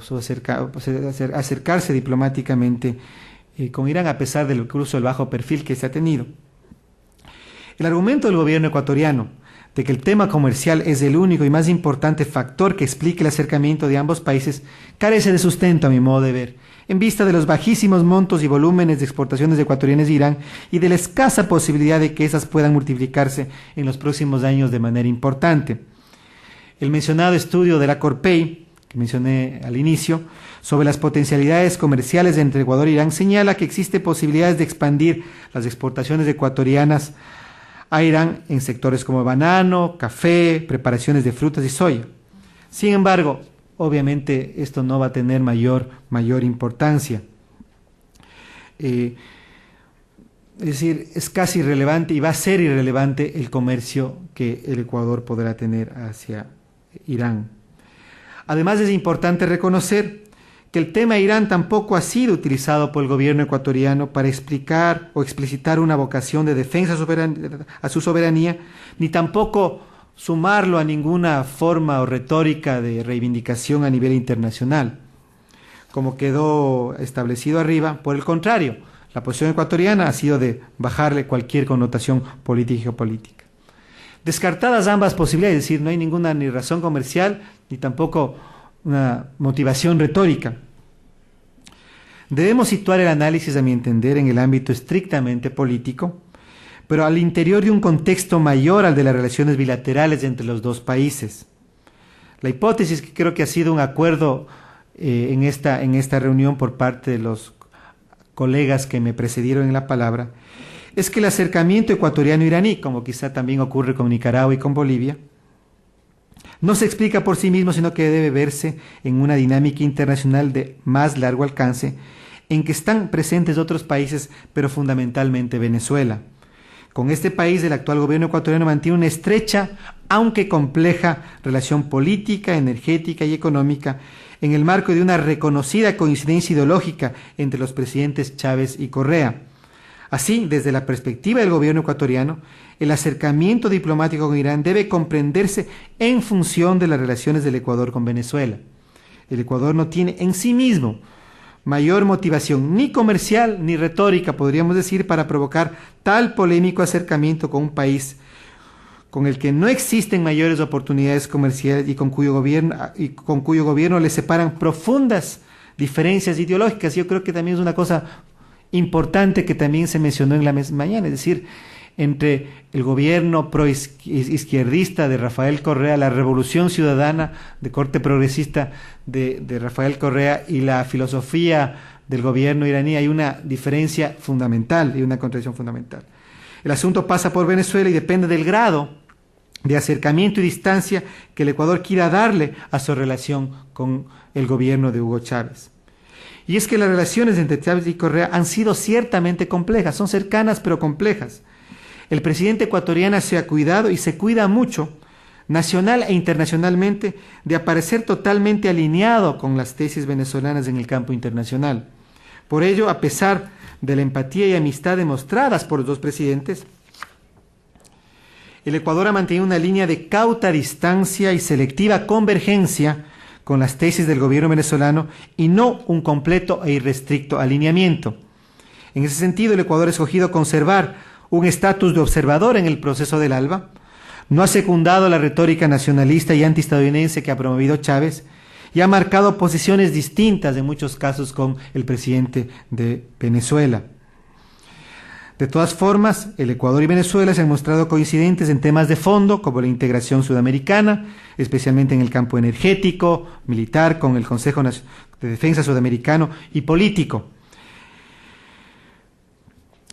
acercarse diplomáticamente con Irán a pesar del incluso el bajo perfil que se ha tenido? El argumento del gobierno ecuatoriano de que el tema comercial es el único y más importante factor que explique el acercamiento de ambos países carece de sustento a mi modo de ver, en vista de los bajísimos montos y volúmenes de exportaciones ecuatorianas de Irán y de la escasa posibilidad de que esas puedan multiplicarse en los próximos años de manera importante. El mencionado estudio de la Corpey, que mencioné al inicio, sobre las potencialidades comerciales entre Ecuador e Irán, señala que existe posibilidades de expandir las exportaciones ecuatorianas a Irán en sectores como banano, café, preparaciones de frutas y soya. Sin embargo, obviamente esto no va a tener mayor importancia. Es decir, es casi irrelevante y va a ser irrelevante el comercio que el Ecuador podrá tener hacia Irán. Además, es importante reconocer que el tema Irán tampoco ha sido utilizado por el gobierno ecuatoriano para explicar o explicitar una vocación de defensa a su soberanía, ni tampoco sumarlo a ninguna forma o retórica de reivindicación a nivel internacional, como quedó establecido arriba. Por el contrario, la posición ecuatoriana ha sido de bajarle cualquier connotación política y geopolítica. Descartadas ambas posibilidades, es decir, no hay ninguna ni razón comercial ni tampoco una motivación retórica. Debemos situar el análisis, a mi entender, en el ámbito estrictamente político, pero al interior de un contexto mayor al de las relaciones bilaterales entre los dos países. La hipótesis, que creo que ha sido un acuerdo en esta reunión por parte de los colegas que me precedieron en la palabra, es que el acercamiento ecuatoriano-iraní, como quizá también ocurre con Nicaragua y con Bolivia, no se explica por sí mismo, sino que debe verse en una dinámica internacional de más largo alcance, en que están presentes otros países, pero fundamentalmente Venezuela. Con este país, el actual gobierno ecuatoriano mantiene una estrecha, aunque compleja, relación política, energética y económica, en el marco de una reconocida coincidencia ideológica entre los presidentes Chávez y Correa. Así, desde la perspectiva del gobierno ecuatoriano, el acercamiento diplomático con Irán debe comprenderse en función de las relaciones del Ecuador con Venezuela. El Ecuador no tiene en sí mismo mayor motivación ni comercial ni retórica, podríamos decir, para provocar tal polémico acercamiento con un país con el que no existen mayores oportunidades comerciales y con cuyo gobierno le separan profundas diferencias ideológicas. Yo creo que también es una cosa importante que también se mencionó en la mañana, es decir, entre el gobierno pro-izquierdista de Rafael Correa, la revolución ciudadana de corte progresista de Rafael Correa y la filosofía del gobierno iraní hay una diferencia fundamental y una contradicción fundamental. El asunto pasa por Venezuela y depende del grado de acercamiento y distancia que el Ecuador quiera darle a su relación con el gobierno de Hugo Chávez. Y es que las relaciones entre Chávez y Correa han sido ciertamente complejas, son cercanas pero complejas. El presidente ecuatoriano se ha cuidado y se cuida mucho, nacional e internacionalmente, de aparecer totalmente alineado con las tesis venezolanas en el campo internacional. Por ello, a pesar de la empatía y amistad demostradas por los dos presidentes, el Ecuador ha mantenido una línea de cauta distancia y selectiva convergencia con las tesis del gobierno venezolano y no un completo e irrestricto alineamiento. En ese sentido, el Ecuador ha escogido conservar un estatus de observador en el proceso del ALBA, no ha secundado la retórica nacionalista y antiestadounidense que ha promovido Chávez y ha marcado posiciones distintas en muchos casos con el presidente de Venezuela. De todas formas, el Ecuador y Venezuela se han mostrado coincidentes en temas de fondo, como la integración sudamericana, especialmente en el campo energético, militar, con el Consejo de Defensa Sudamericano y político.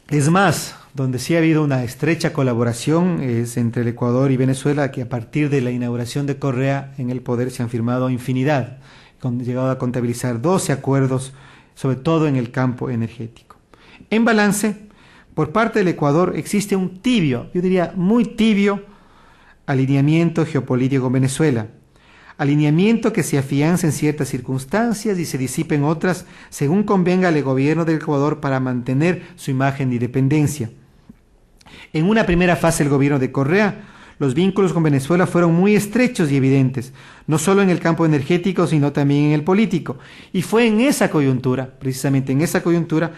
Es más, donde sí ha habido una estrecha colaboración es entre el Ecuador y Venezuela, que a partir de la inauguración de Correa en el poder se han firmado infinidad, llegado a contabilizar 12 acuerdos, sobre todo en el campo energético. En balance, por parte del Ecuador existe un tibio, yo diría muy tibio, alineamiento geopolítico con Venezuela. Alineamiento que se afianza en ciertas circunstancias y se disipa en otras, según convenga al gobierno del Ecuador para mantener su imagen de independencia. En una primera fase del gobierno de Correa, los vínculos con Venezuela fueron muy estrechos y evidentes, no solo en el campo energético, sino también en el político. Y fue en esa coyuntura, precisamente en esa coyuntura,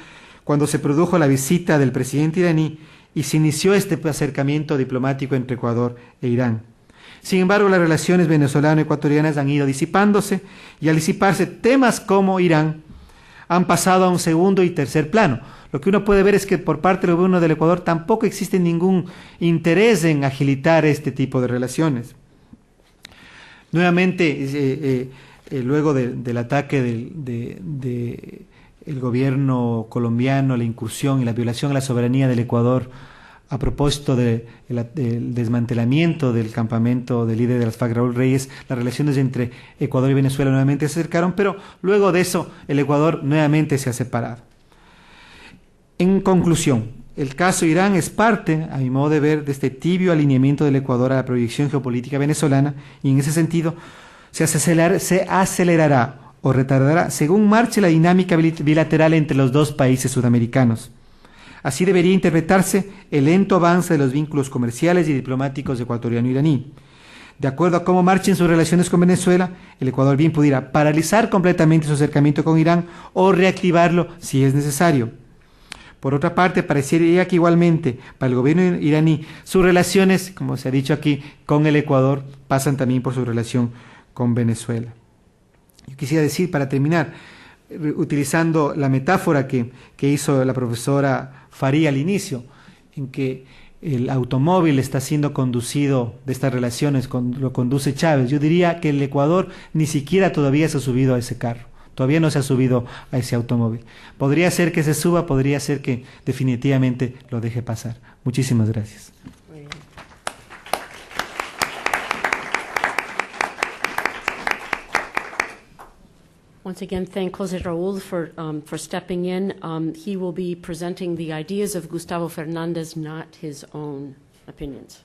cuando se produjo la visita del presidente iraní y se inició este acercamiento diplomático entre Ecuador e Irán. Sin embargo, las relaciones venezolano-ecuatorianas han ido disipándose y al disiparse temas como Irán han pasado a un segundo y tercer plano. Lo que uno puede ver es que por parte del gobierno del Ecuador tampoco existe ningún interés en agilitar este tipo de relaciones. Nuevamente, luego del ataque el gobierno colombiano, la incursión y la violación a la soberanía del Ecuador a propósito del desmantelamiento del campamento del líder de las FARC, Raúl Reyes, las relaciones entre Ecuador y Venezuela nuevamente se acercaron, pero luego de eso el Ecuador nuevamente se ha separado. En conclusión, el caso Irán es parte, a mi modo de ver, de este tibio alineamiento del Ecuador a la proyección geopolítica venezolana y en ese sentido se acelerará o retardará según marche la dinámica bilateral entre los dos países sudamericanos. Así debería interpretarse el lento avance de los vínculos comerciales y diplomáticos ecuatoriano-iraní. De acuerdo a cómo marchen sus relaciones con Venezuela, el Ecuador bien pudiera paralizar completamente su acercamiento con Irán o reactivarlo si es necesario. Por otra parte, parecería que igualmente para el gobierno iraní sus relaciones, como se ha dicho aquí, con el Ecuador pasan también por su relación con Venezuela. Yo quisiera decir, para terminar, utilizando la metáfora que hizo la profesora Faría al inicio, en que el automóvil está siendo conducido de estas relaciones, lo conduce Chávez, yo diría que el Ecuador ni siquiera todavía se ha subido a ese carro, todavía no se ha subido a ese automóvil. Podría ser que se suba, podría ser que definitivamente lo deje pasar. Muchísimas gracias. Once again, thank Jose Raúl for stepping in. He will be presenting the ideas of Gustavo Fernandez, not his own opinions.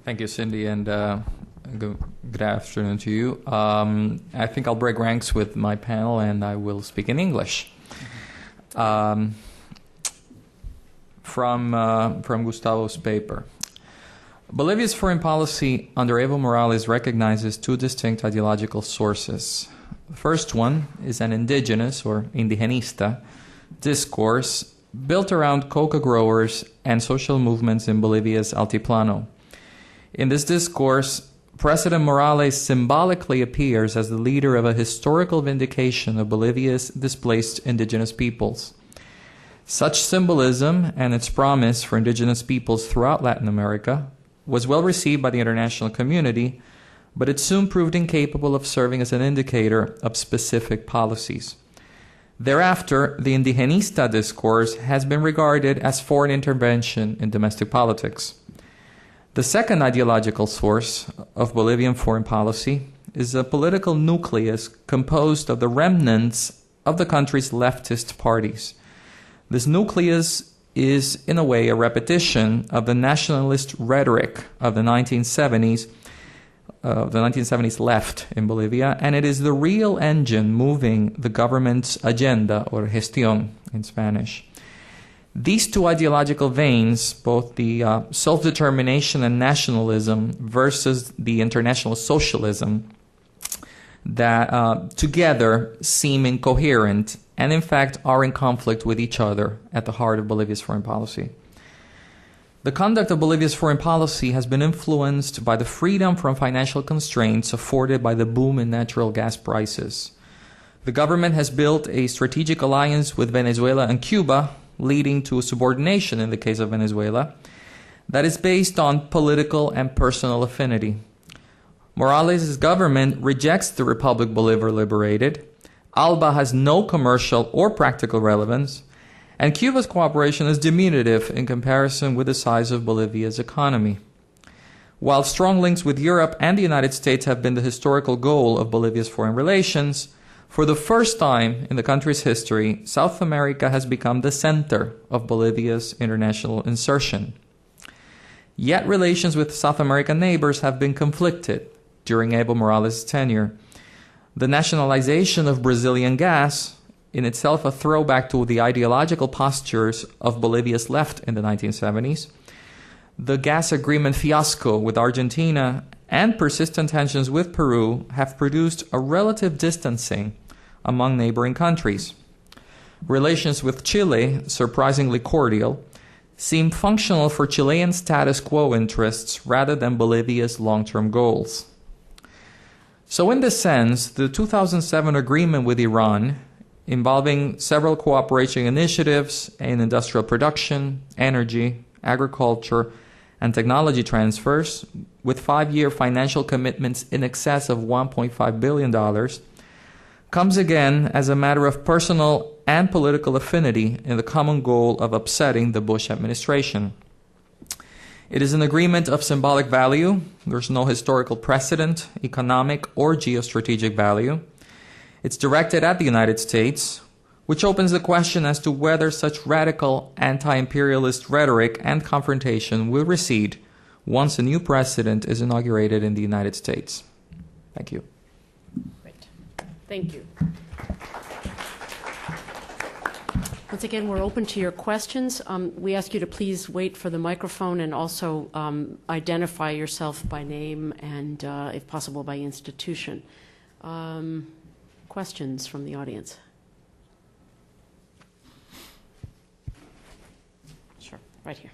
Thank you, Cindy, and good afternoon to you. I think I'll break ranks with my panel, and I will speak in English. From Gustavo's paper. Bolivia's foreign policy under Evo Morales recognizes two distinct ideological sources. The first one is an indigenous, or indigenista, discourse built around coca growers and social movements in Bolivia's Altiplano. In this discourse, President Morales symbolically appears as the leader of a historical vindication of Bolivia's displaced indigenous peoples. Such symbolism and its promise for indigenous peoples throughout Latin America was well received by the international community, but it soon proved incapable of serving as an indicator of specific policies. Thereafter, the indigenista discourse has been regarded as foreign intervention in domestic politics. The second ideological source of Bolivian foreign policy is a political nucleus composed of the remnants of the country's leftist parties. This nucleus is, in a way, a repetition of the nationalist rhetoric of the 1970s left in Bolivia, and it is the real engine moving the government's agenda, or gestión in Spanish. These two ideological veins, both the self-determination and nationalism versus the international socialism, that together seem incoherent and in fact are in conflict with each other at the heart of Bolivia's foreign policy. The conduct of Bolivia's foreign policy has been influenced by the freedom from financial constraints afforded by the boom in natural gas prices. The government has built a strategic alliance with Venezuela and Cuba, leading to subordination in the case of Venezuela, that is based on political and personal affinity. Morales' government rejects the Republic Bolivar liberated. ALBA has no commercial or practical relevance, and Cuba's cooperation is diminutive in comparison with the size of Bolivia's economy. While strong links with Europe and the United States have been the historical goal of Bolivia's foreign relations, for the first time in the country's history, South America has become the center of Bolivia's international insertion. Yet relations with South American neighbors have been conflicted during Evo Morales' tenure. The nationalization of Brazilian gas, in itself a throwback to the ideological postures of Bolivia's left in the 1970s, the gas agreement fiasco with Argentina, and persistent tensions with Peru have produced a relative distancing among neighboring countries. Relations with Chile, surprisingly cordial, seem functional for Chilean status quo interests rather than Bolivia's long-term goals. So in this sense, the 2007 agreement with Iran, involving several cooperation initiatives in industrial production, energy, agriculture, and technology transfers, with 5-year financial commitments in excess of $1.5 billion, comes again as a matter of personal and political affinity in the common goal of upsetting the Bush administration. It is an agreement of symbolic value. There's no historical precedent, economic or geostrategic value. It's directed at the United States, which opens the question as to whether such radical anti-imperialist rhetoric and confrontation will recede once a new president is inaugurated in the United States. Thank you. Great. Thank you. Once again, we're open to your questions. We ask you to please wait for the microphone and also identify yourself by name and, if possible, by institution. Questions from the audience? Sure, right here.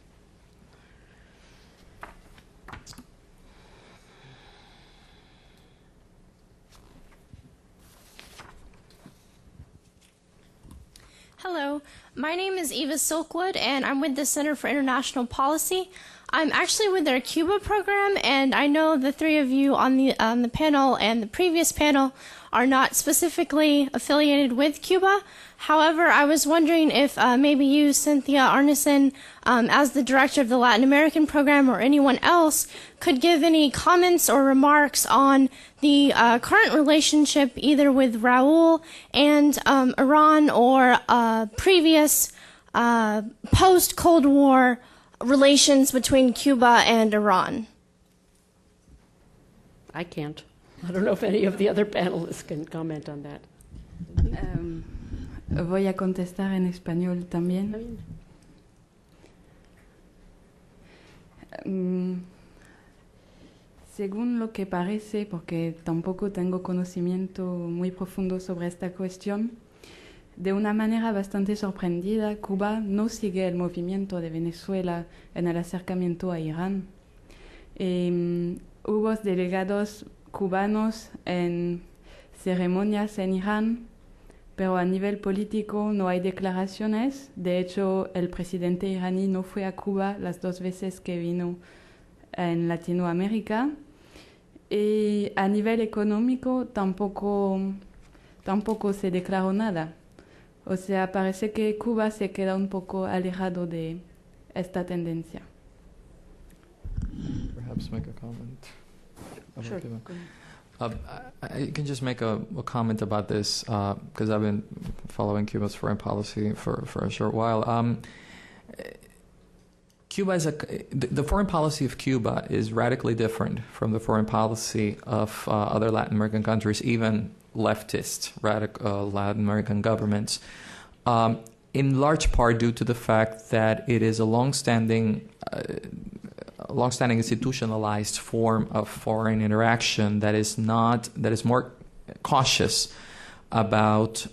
Hello, my name is Eva Silkwood, and I'm with the Center for International Policy. I'm actually with their Cuba program, and I know the three of you on the panel and the previous panel are not specifically affiliated with Cuba. However, I was wondering if maybe you, Cynthia Arneson, as the director of the Latin American program, or anyone else, could give any comments or remarks on the current relationship either with Raul and Iran, or previous post-Cold War relations between Cuba and Iran. I can't. I don't know if any of the other panelists can comment on that. Voy a contestar en español también. Según lo que parece, porque tampoco tengo conocimiento muy profundo sobre esta cuestión, de una manera bastante sorprendida, Cuba no sigue el movimiento de Venezuela en el acercamiento a Irán. Hubo delegados cubanos en ceremonias en Irán, pero a nivel político no hay declaraciones. De hecho, el presidente iraní no fue a Cuba las 2 veces que vino en Latinoamérica. Y a nivel económico tampoco se declaró nada. O sea, parece que Cuba se queda un poco alejado de esta tendencia. Perhaps make a comment. Sure. I can just make a comment about this because I've been following Cuba's foreign policy for a short while. Cuba is the foreign policy of Cuba is radically different from the foreign policy of other Latin American countries, even leftist Latin American governments, in large part due to the fact that it is a long-standing institutionalized form of foreign interaction that is more cautious about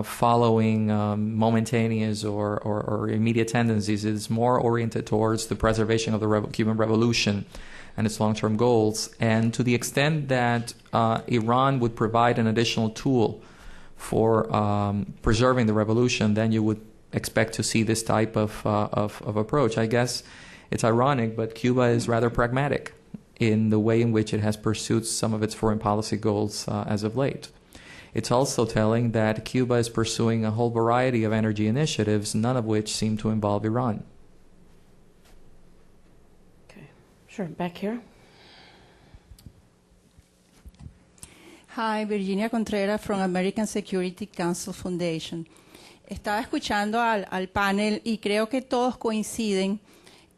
following momentaneous or immediate tendencies. It is more oriented towards the preservation of the Cuban Revolution and its long-term goals. And to the extent that Iran would provide an additional tool for preserving the revolution, then you would expect to see this type of approach. I guess it's ironic, but Cuba is rather pragmatic in the way in which it has pursued some of its foreign policy goals as of late. It's also telling that Cuba is pursuing a whole variety of energy initiatives, none of which seem to involve Iran. Okay. Sure. Back here. Hi, Virginia Contreras from American Security Council Foundation. Estaba escuchando al panel y creo que todos coinciden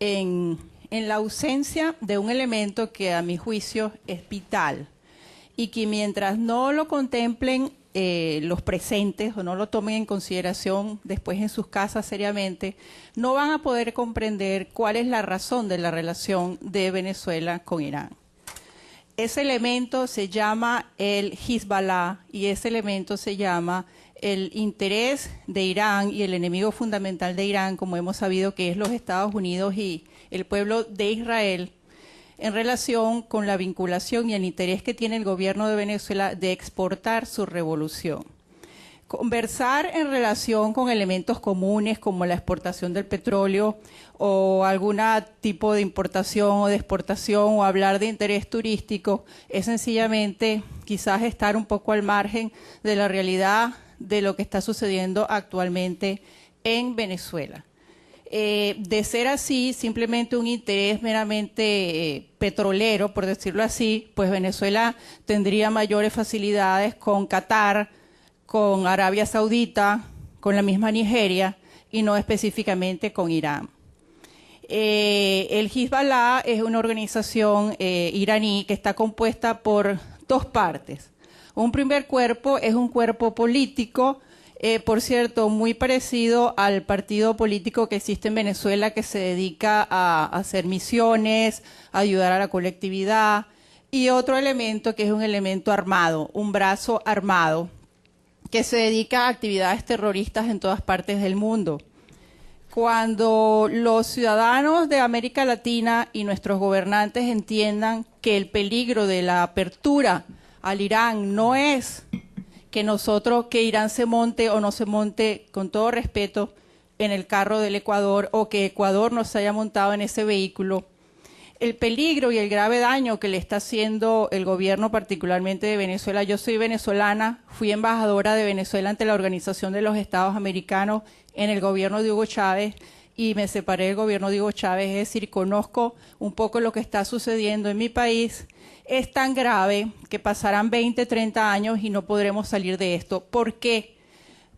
en la ausencia de un elemento que a mi juicio es vital y que mientras no lo contemplen los presentes o no lo tomen en consideración después en sus casas seriamente, no van a poder comprender cuál es la razón de la relación de Venezuela con Irán. Ese elemento se llama el Hezbollah y ese elemento se llama el interés de Irán y el enemigo fundamental de Irán, como hemos sabido que es los Estados Unidos y el pueblo de Israel, en relación con la vinculación y el interés que tiene el gobierno de Venezuela de exportar su revolución. Conversar en relación con elementos comunes como la exportación del petróleo o algún tipo de importación o de exportación o hablar de interés turístico es sencillamente quizás estar un poco al margen de la realidad de lo que está sucediendo actualmente en Venezuela. De ser así, simplemente un interés meramente petrolero, por decirlo así, pues Venezuela tendría mayores facilidades con Qatar, con Arabia Saudita, con la misma Nigeria y no específicamente con Irán. El Hezbollah es una organización iraní que está compuesta por 2 partes. Un primer cuerpo es un cuerpo político, por cierto, muy parecido al partido político que existe en Venezuela, que se dedica a hacer misiones, a ayudar a la colectividad, y otro elemento que es un elemento armado, un brazo armado, que se dedica a actividades terroristas en todas partes del mundo. Cuando los ciudadanos de América Latina y nuestros gobernantes entiendan que el peligro de la apertura al Irán no es que Irán se monte o no se monte, con todo respeto, en el carro del Ecuador o que Ecuador no se haya montado en ese vehículo, el peligro y el grave daño que le está haciendo el gobierno, particularmente de Venezuela. Yo soy venezolana, fui embajadora de Venezuela ante la Organización de los Estados Americanos en el gobierno de Hugo Chávez y me separé del gobierno de Hugo Chávez, es decir, conozco un poco lo que está sucediendo en mi país. Es tan grave que pasarán 20, 30 años y no podremos salir de esto. ¿Por qué?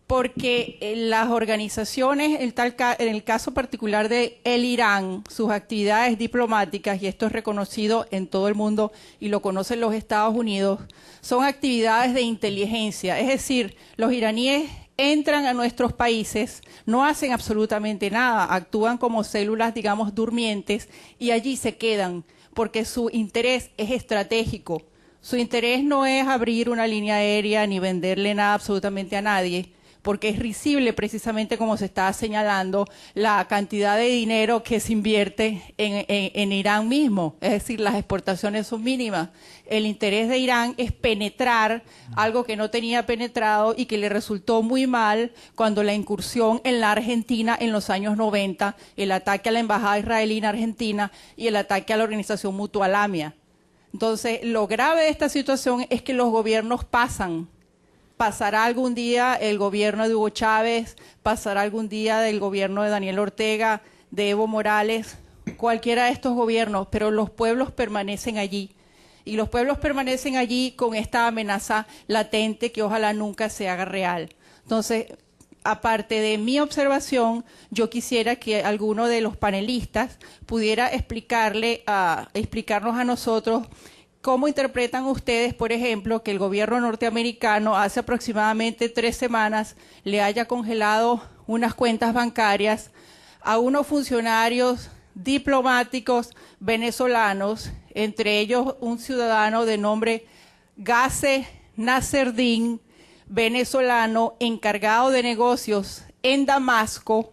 Porque las organizaciones, en el caso particular de el Irán, sus actividades diplomáticas, y esto es reconocido en todo el mundo y lo conocen los Estados Unidos, son actividades de inteligencia. Es decir, los iraníes entran a nuestros países, no hacen absolutamente nada, actúan como células, digamos, durmientes, y allí se quedan, porque su interés es estratégico. Su interés no es abrir una línea aérea ni venderle nada absolutamente a nadie, porque es risible precisamente como se está señalando la cantidad de dinero que se invierte en Irán mismo, es decir, las exportaciones son mínimas. El interés de Irán es penetrar algo que no tenía penetrado y que le resultó muy mal cuando la incursión en la Argentina en los años 90, el ataque a la embajada israelí en Argentina y el ataque a la organización Mutualamia. Entonces, lo grave de esta situación es que los gobiernos pasará algún día el gobierno de Hugo Chávez, pasará algún día del gobierno de Daniel Ortega, de Evo Morales, cualquiera de estos gobiernos, pero los pueblos permanecen allí. Y los pueblos permanecen allí con esta amenaza latente que ojalá nunca se haga real. Entonces, aparte de mi observación, yo quisiera que alguno de los panelistas pudiera explicarnos a nosotros cómo interpretan ustedes, por ejemplo, que el gobierno norteamericano hace aproximadamente 3 semanas le haya congelado unas cuentas bancarias a unos funcionarios diplomáticos venezolanos, entre ellos un ciudadano de nombre Gase Nasreddin, venezolano encargado de negocios en Damasco,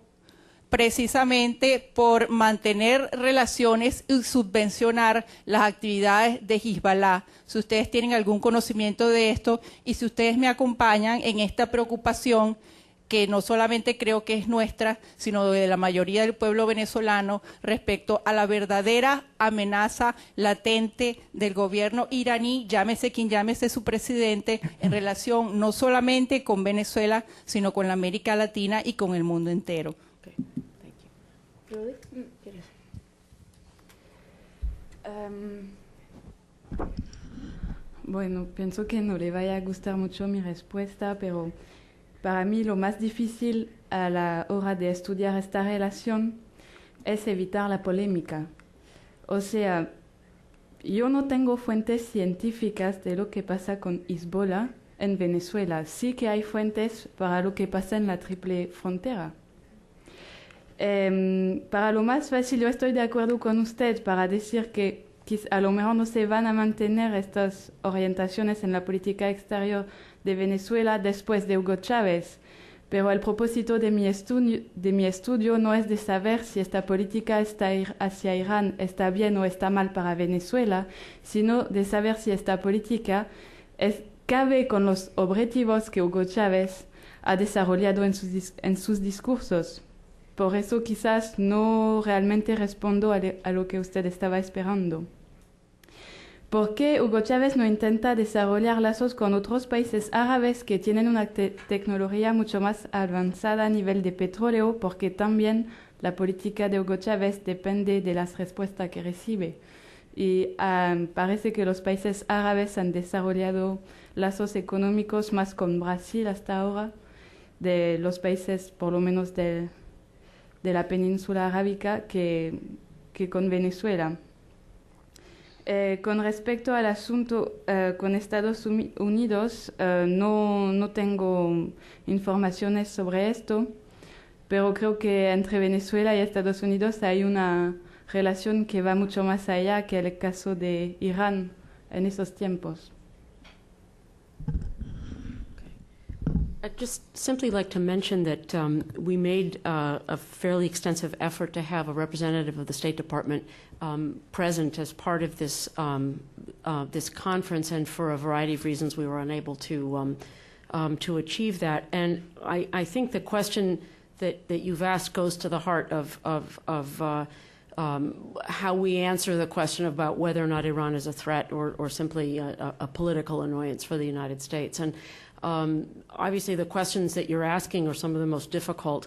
precisamente por mantener relaciones y subvencionar las actividades de Hezbollah. Si ustedes tienen algún conocimiento de esto y si ustedes me acompañan en esta preocupación, que no solamente creo que es nuestra, sino de la mayoría del pueblo venezolano respecto a la verdadera amenaza latente del gobierno iraní, llámese quien llámese su presidente, en relación no solamente con Venezuela, sino con la América Latina y con el mundo entero. Okay. Thank you. Bueno, pienso que no le vaya a gustar mucho mi respuesta, pero para mí lo más difícil a la hora de estudiar esta relación es evitar la polémica. O sea, yo no tengo fuentes científicas de lo que pasa con Hezbollah en Venezuela. Sí que hay fuentes para lo que pasa en la Triple Frontera. Para lo más fácil, yo estoy de acuerdo con usted para decir que a lo mejor no se van a mantener estas orientaciones en la política exterior de Venezuela después de Hugo Chávez, pero el propósito de mi estudio no es de saber si esta política hacia Irán está bien o está mal para Venezuela, sino de saber si esta política cabe con los objetivos que Hugo Chávez ha desarrollado en sus discursos. Por eso quizás no realmente respondo a lo que usted estaba esperando. ¿Por qué Hugo Chávez no intenta desarrollar lazos con otros países árabes que tienen una tecnología mucho más avanzada a nivel de petróleo? Porque también la política de Hugo Chávez depende de las respuestas que recibe. Y parece que los países árabes han desarrollado lazos económicos más con Brasil hasta ahora, de los países por lo menos de la península arábica que con Venezuela. Con respecto al asunto con Estados Unidos, no tengo informaciones sobre esto, pero creo que entre Venezuela y Estados Unidos hay una relación que va mucho más allá que el caso de Irán en esos tiempos. I'd just simply like to mention that we made a fairly extensive effort to have a representative of the State Department present as part of this this conference, and for a variety of reasons we were unable to achieve that. And I think the question that you've asked goes to the heart of how we answer the question about whether or not Iran is a threat or simply a political annoyance for the United States. And obviously, the questions that you're asking are some of the most difficult,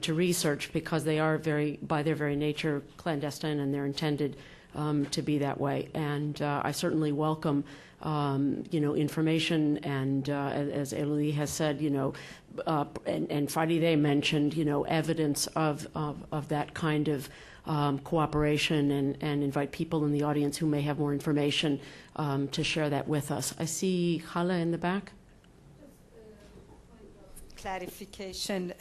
to research because they are by their very nature, clandestine, and they're intended to be that way. And I certainly welcome, information. And as Elodie has said, and Farideh mentioned, evidence of that kind of cooperation, and invite people in the audience who may have more information to share that with us. I see Hala in the back. Clarification.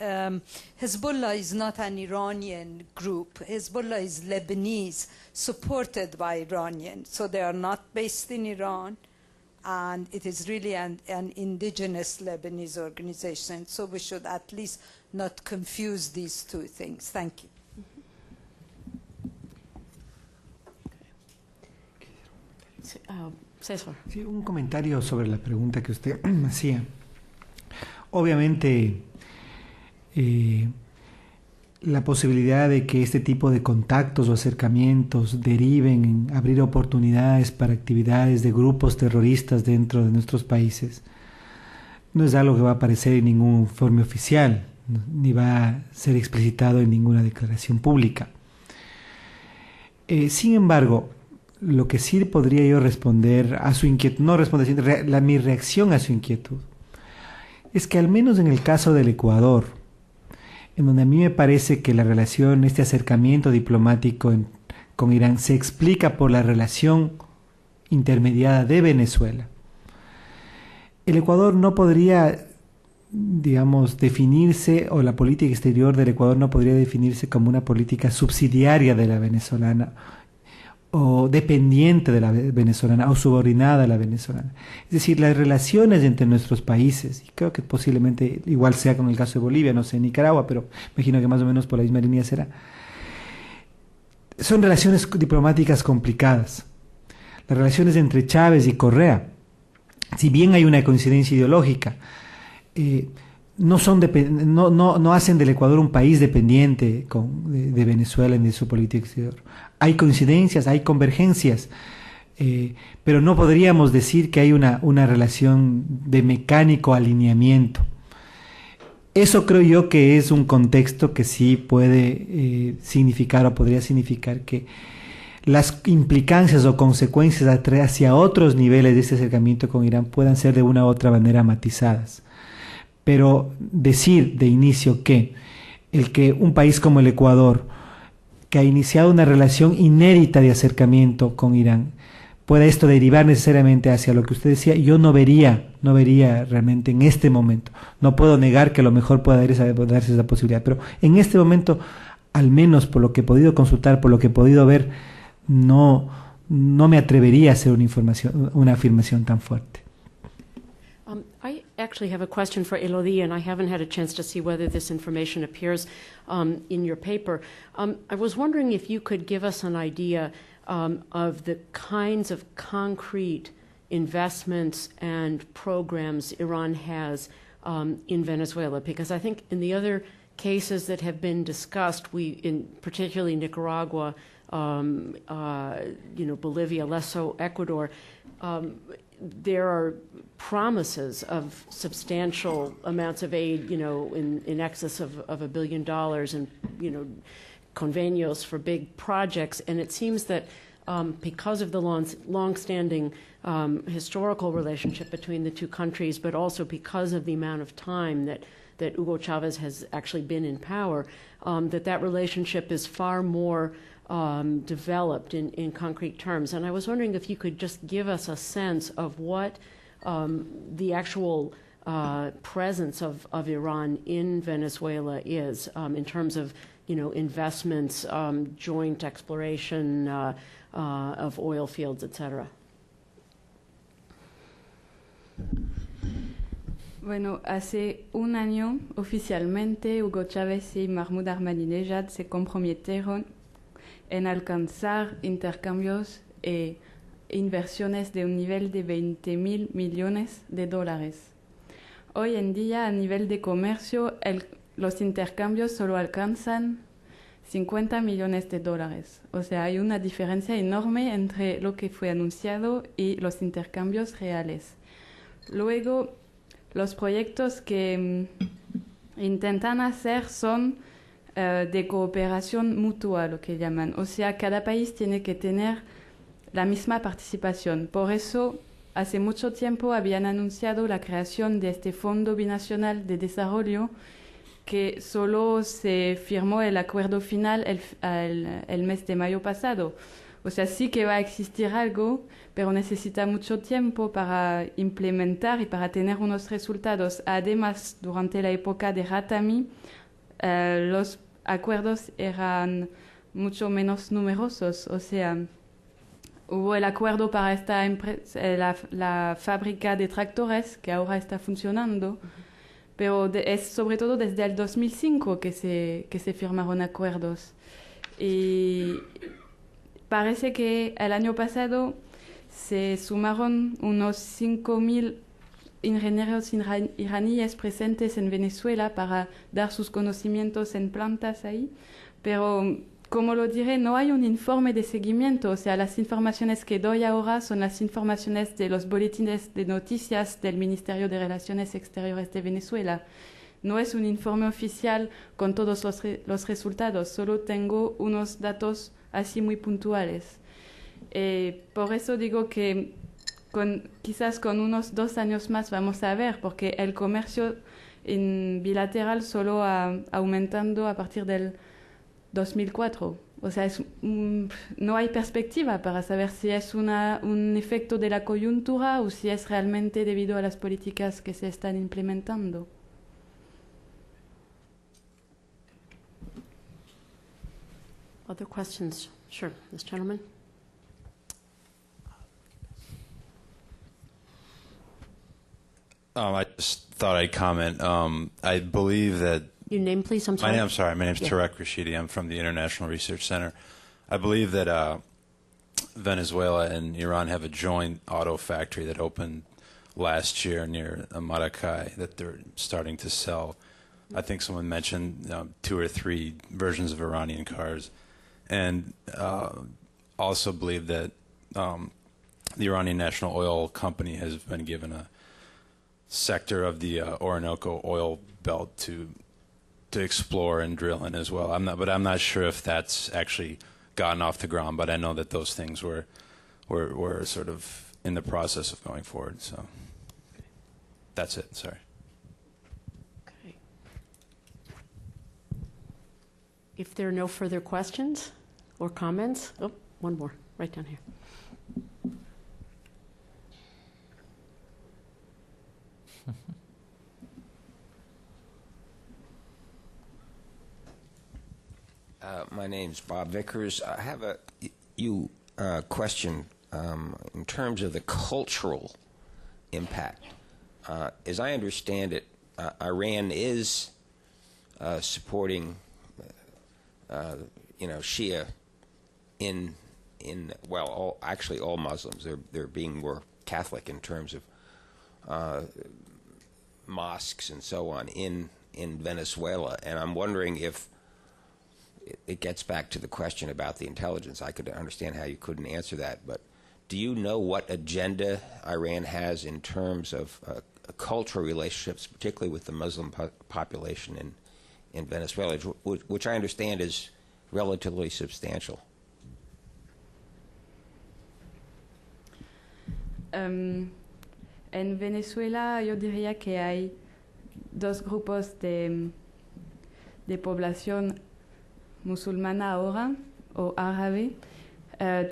Hezbollah is not an Iranian group. Hezbollah is Lebanese, supported by Iranians. So they are not based in Iran. and it is really an indigenous Lebanese organization. So we should at least not confuse these two things. Thank you. César. Sí, un comentario sobre la pregunta que usted hacía. Obviamente, la posibilidad de que este tipo de contactos o acercamientos deriven en abrir oportunidades para actividades de grupos terroristas dentro de nuestros países no es algo que va a aparecer en ningún informe oficial, ni va a ser explicitado en ninguna declaración pública. Sin embargo, lo que sí podría yo responder a su inquietud, no responder, sino mi reacción a su inquietud, es que al menos en el caso del Ecuador, en donde a mí me parece que la relación, este acercamiento diplomático con Irán se explica por la relación intermediada de Venezuela, el Ecuador no podría, digamos, definirse, o la política exterior del Ecuador no podría definirse como una política subsidiaria de la venezolana, o dependiente de la venezolana, o subordinada a la venezolana. Es decir, las relaciones entre nuestros países, y creo que posiblemente igual sea con el caso de Bolivia, no sé, Nicaragua, pero imagino que más o menos por la misma línea será, son relaciones diplomáticas complicadas. Las relaciones entre Chávez y Correa, si bien hay una coincidencia ideológica, no hacen del Ecuador un país dependiente de Venezuela en su política exterior. Hay coincidencias, hay convergencias, pero no podríamos decir que hay una relación de mecánico alineamiento. Eso creo yo que es un contexto que sí puede significar, o podría significar, que las implicancias o consecuencias hacia otros niveles de este acercamiento con Irán puedan ser de una u otra manera matizadas. Pero decir de inicio que un país como el Ecuador, que ha iniciado una relación inédita de acercamiento con Irán, pueda esto derivar necesariamente hacia lo que usted decía, yo no vería realmente en este momento. No puedo negar que a lo mejor pueda darse esa posibilidad, pero en este momento, al menos por lo que he podido consultar, por lo que he podido ver, no me atrevería a hacer una afirmación tan fuerte. I actually have a question for Elodie, and I haven't had a chance to see whether this information appears in your paper. I was wondering if you could give us an idea of the kinds of concrete investments and programs Iran has in Venezuela, because I think in the other cases that have been discussed, particularly Nicaragua, Bolivia, less so Ecuador, there are promises of substantial amounts of aid, in excess of $1 billion, and, convenios for big projects. And it seems that because of the long-standing historical relationship between the two countries, but also because of the amount of time that Hugo Chavez has actually been in power, that relationship is far more developed in concrete terms. And I was wondering if you could just give us a sense of what the actual presence of Iran in Venezuela is in terms of, investments, joint exploration of oil fields, etc. Bueno, hace un año oficialmente Hugo Chávez y Mahmoud Ahmadinejad se comprometieron en alcanzar intercambios e inversiones de un nivel de $20.000 millones. Hoy en día, a nivel de comercio, los intercambios solo alcanzan $50 millones. O sea, hay una diferencia enorme entre lo que fue anunciado y los intercambios reales. Luego, los proyectos que intentan hacer son de cooperación mutua, lo que llaman. O sea, cada país tiene que tener la misma participación. Por eso, hace mucho tiempo habían anunciado la creación de este Fondo Binacional de Desarrollo, que solo se firmó el acuerdo final el mes de mayo pasado. O sea, sí que va a existir algo, pero necesita mucho tiempo para implementar y para tener unos resultados. Además, durante la época de Khatami, los acuerdos eran mucho menos numerosos. O sea, hubo el acuerdo para esta la fábrica de tractores que ahora está funcionando, pero es sobre todo desde el 2005 que se firmaron acuerdos. Y parece que el año pasado se sumaron unos 5.000 ingenieros iraníes presentes en Venezuela para dar sus conocimientos en plantas ahí, pero como lo diré, no hay un informe de seguimiento, o sea, las informaciones que doy ahora son las informaciones de los boletines de noticias del Ministerio de Relaciones Exteriores de Venezuela. No es un informe oficial con todos los resultados, solo tengo unos datos así muy puntuales. Por eso digo que quizás con unos 2 años más vamos a ver, porque el comercio en bilateral solo ha aumentando a partir del 2004. O sea, no hay perspectiva para saber si es un efecto de la coyuntura o si es realmente debido a las políticas que se están implementando. Other questions? Sure, this gentleman. I just thought I'd comment. I believe that Your name, please. I'm sorry. My name's Yeah. Tarek Rashidi. I'm from the International Research Center. I believe that Venezuela and Iran have a joint auto factory that opened last year near Maracay that they're starting to sell. I think someone mentioned 2 or 3 versions of Iranian cars. And also believe that the Iranian National Oil Company has been given a sector of the Orinoco oil belt to explore and drill in as well. I'm not sure if that's actually gotten off the ground, but I know that those things were sort of in the process of going forward. So that's it. Sorry. Okay. If there are no further questions or comments, oh, one more, right down here. My name's Bob Vickers. I have a question in terms of the cultural impact. As I understand it, Iran is supporting, Shia in actually all Muslims. They're being more Catholic in terms of mosques and so on in Venezuela, and I'm wondering if it gets back to the question about the intelligence. I could understand how you couldn't answer that, but do you know what agenda Iran has in terms of cultural relationships, particularly with the Muslim population in Venezuela, which I understand is relatively substantial? En Venezuela yo diría que hay 2 grupos de población musulmana ahora o árabe.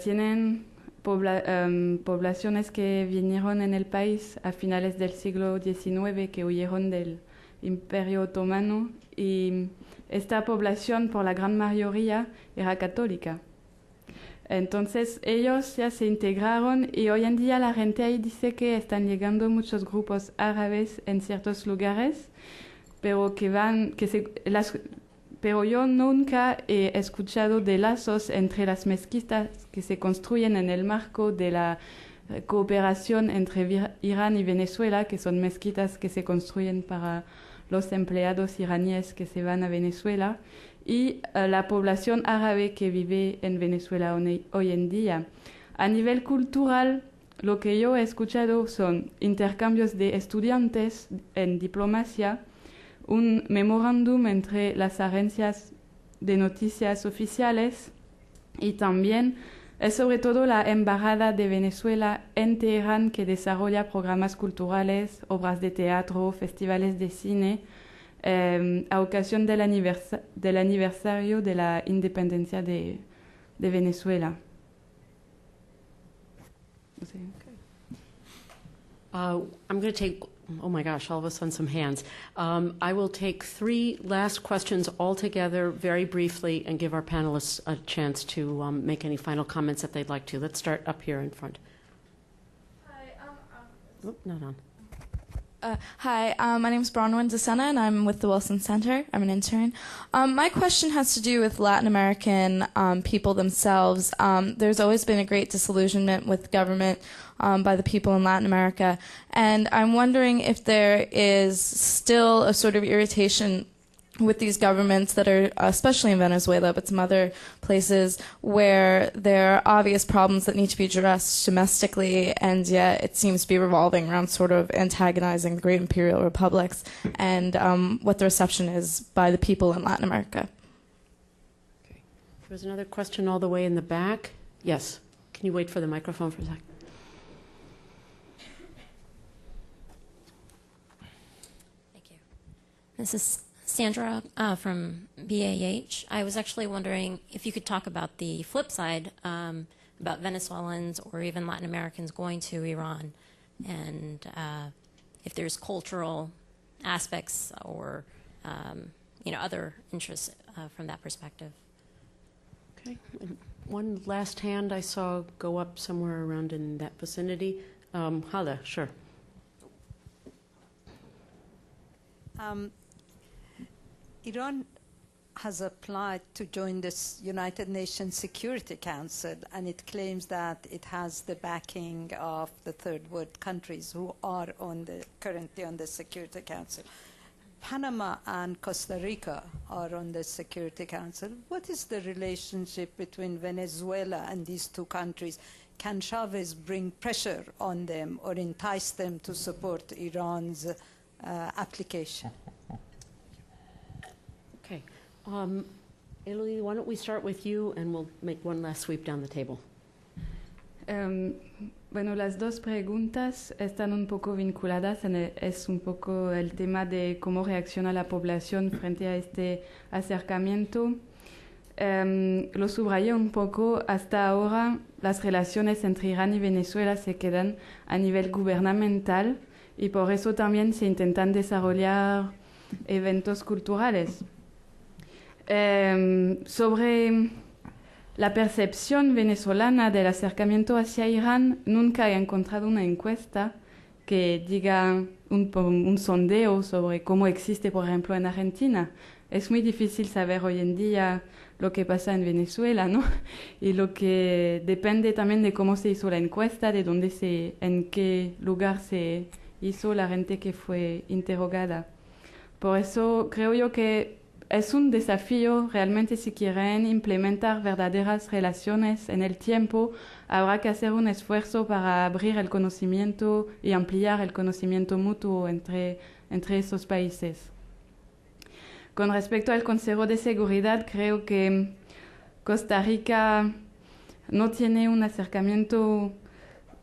Tienen poblaciones que vinieron en el país a finales del siglo XIX, que huyeron del Imperio Otomano, y esta población por la gran mayoría era católica. Entonces ellos ya se integraron y hoy en día la gente ahí dice que están llegando muchos grupos árabes en ciertos lugares, pero pero yo nunca he escuchado de lazos entre las mezquitas que se construyen en el marco de la cooperación entre Irán y Venezuela, que son mezquitas que se construyen para los empleados iraníes que se van a Venezuela, y la población árabe que vive en Venezuela hoy en día. A nivel cultural, lo que yo he escuchado son intercambios de estudiantes en diplomacia, un memorándum entre las agencias de noticias oficiales, y también es sobre todo la Embajada de Venezuela en Teherán que desarrolla programas culturales, obras de teatro, festivales de cine, a ocasión del aniversario de la independencia de Venezuela. I'm going to take Oh my gosh, all of a sudden some hands. I will take 3 last questions altogether very briefly and give our panelists a chance to make any final comments if they'd like to. Let's start up here in front. Hi, Oh, not on. my name is Bronwyn DeSena, and I'm with the Wilson Center. I'm an intern. My question has to do with Latin American people themselves. There's always been a great disillusionment with government by the people in Latin America, and I'm wondering if there is still a sort of irritation with these governments that are, especially in Venezuela, but some other places, where there are obvious problems that need to be addressed domestically, and yet it seems to be revolving around sort of antagonizing the great imperial republics, and what the reception is by the people in Latin America. Okay. There's another question all the way in the back. Yes. Can you wait for the microphone for a second? Thank you. This is Sandra from BAH. I was actually wondering if you could talk about the flip side, about Venezuelans or even Latin Americans going to Iran, and if there's cultural aspects or other interests from that perspective. Okay. And one last hand I saw go up somewhere around in that vicinity. Hala, sure. Iran has applied to join this United Nations Security Council, and it claims that it has the backing of the third world countries who are currently on the Security Council. Panama and Costa Rica are on the Security Council. What is the relationship between Venezuela and these 2 countries? Can Chavez bring pressure on them or entice them to support Iran's application? Okay. Italy, why don't we start with you and we'll make one last sweep down the table. Bueno, las dos preguntas están un poco vinculadas. Es un poco el tema de cómo reacciona la población frente a este acercamiento. Lo subrayé un poco. Hasta ahora, las relaciones entre Irán y Venezuela se quedan a nivel gubernamental y por eso también se intentan desarrollar eventos culturales. Sobre la percepción venezolana del acercamiento hacia Irán, nunca he encontrado una encuesta que diga un sondeo sobre cómo existe, por ejemplo, en Argentina. Es muy difícil saber hoy en día lo que pasa en Venezuela, ¿no? Y lo que depende también de cómo se hizo la encuesta, de en qué lugar se hizo la gente que fue interrogada. Por eso creo yo que es un desafío realmente. Si quieren implementar verdaderas relaciones en el tiempo, habrá que hacer un esfuerzo para abrir el conocimiento y ampliar el conocimiento mutuo entre esos países. Con respecto al Consejo de Seguridad, creo que Costa Rica no tiene un acercamiento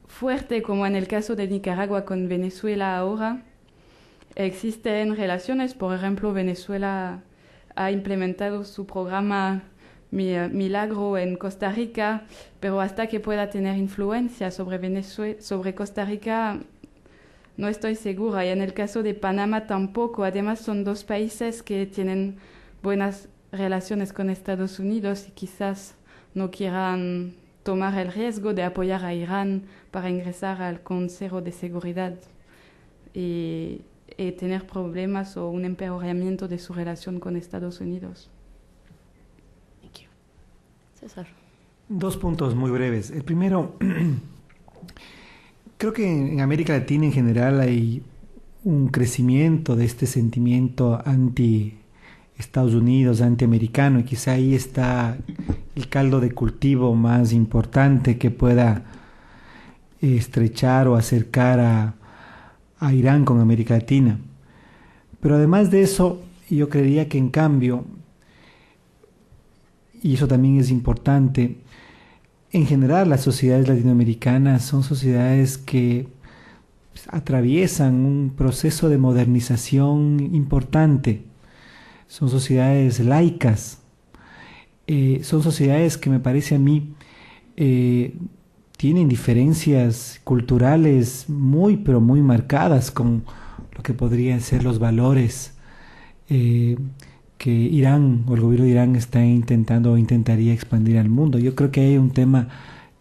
fuerte como en el caso de Nicaragua con Venezuela ahora. Existen relaciones, por ejemplo, Venezuela ha implementado su programa Milagro en Costa Rica, pero hasta que pueda tener influencia sobre Costa Rica no estoy segura. Y en el caso de Panamá tampoco. Además, son 2 países que tienen buenas relaciones con Estados Unidos y quizás no quieran tomar el riesgo de apoyar a Irán para ingresar al Consejo de Seguridad y tener problemas o un empeoramiento de su relación con Estados Unidos. Thank you. César. 2 puntos muy breves. El primero, creo que en América Latina en general hay un crecimiento de este sentimiento anti-Estados Unidos, anti-americano, y quizá ahí está el caldo de cultivo más importante que pueda estrechar o acercar a Irán con América Latina. Pero además de eso, yo creería que en cambio, y eso también es importante, en general las sociedades latinoamericanas son sociedades que atraviesan un proceso de modernización importante. Son sociedades laicas, son sociedades que me parece a mí tienen diferencias culturales muy, pero muy marcadas con lo que podrían ser los valores que Irán o el gobierno de Irán está intentando o intentaría expandir al mundo. Yo creo que hay un tema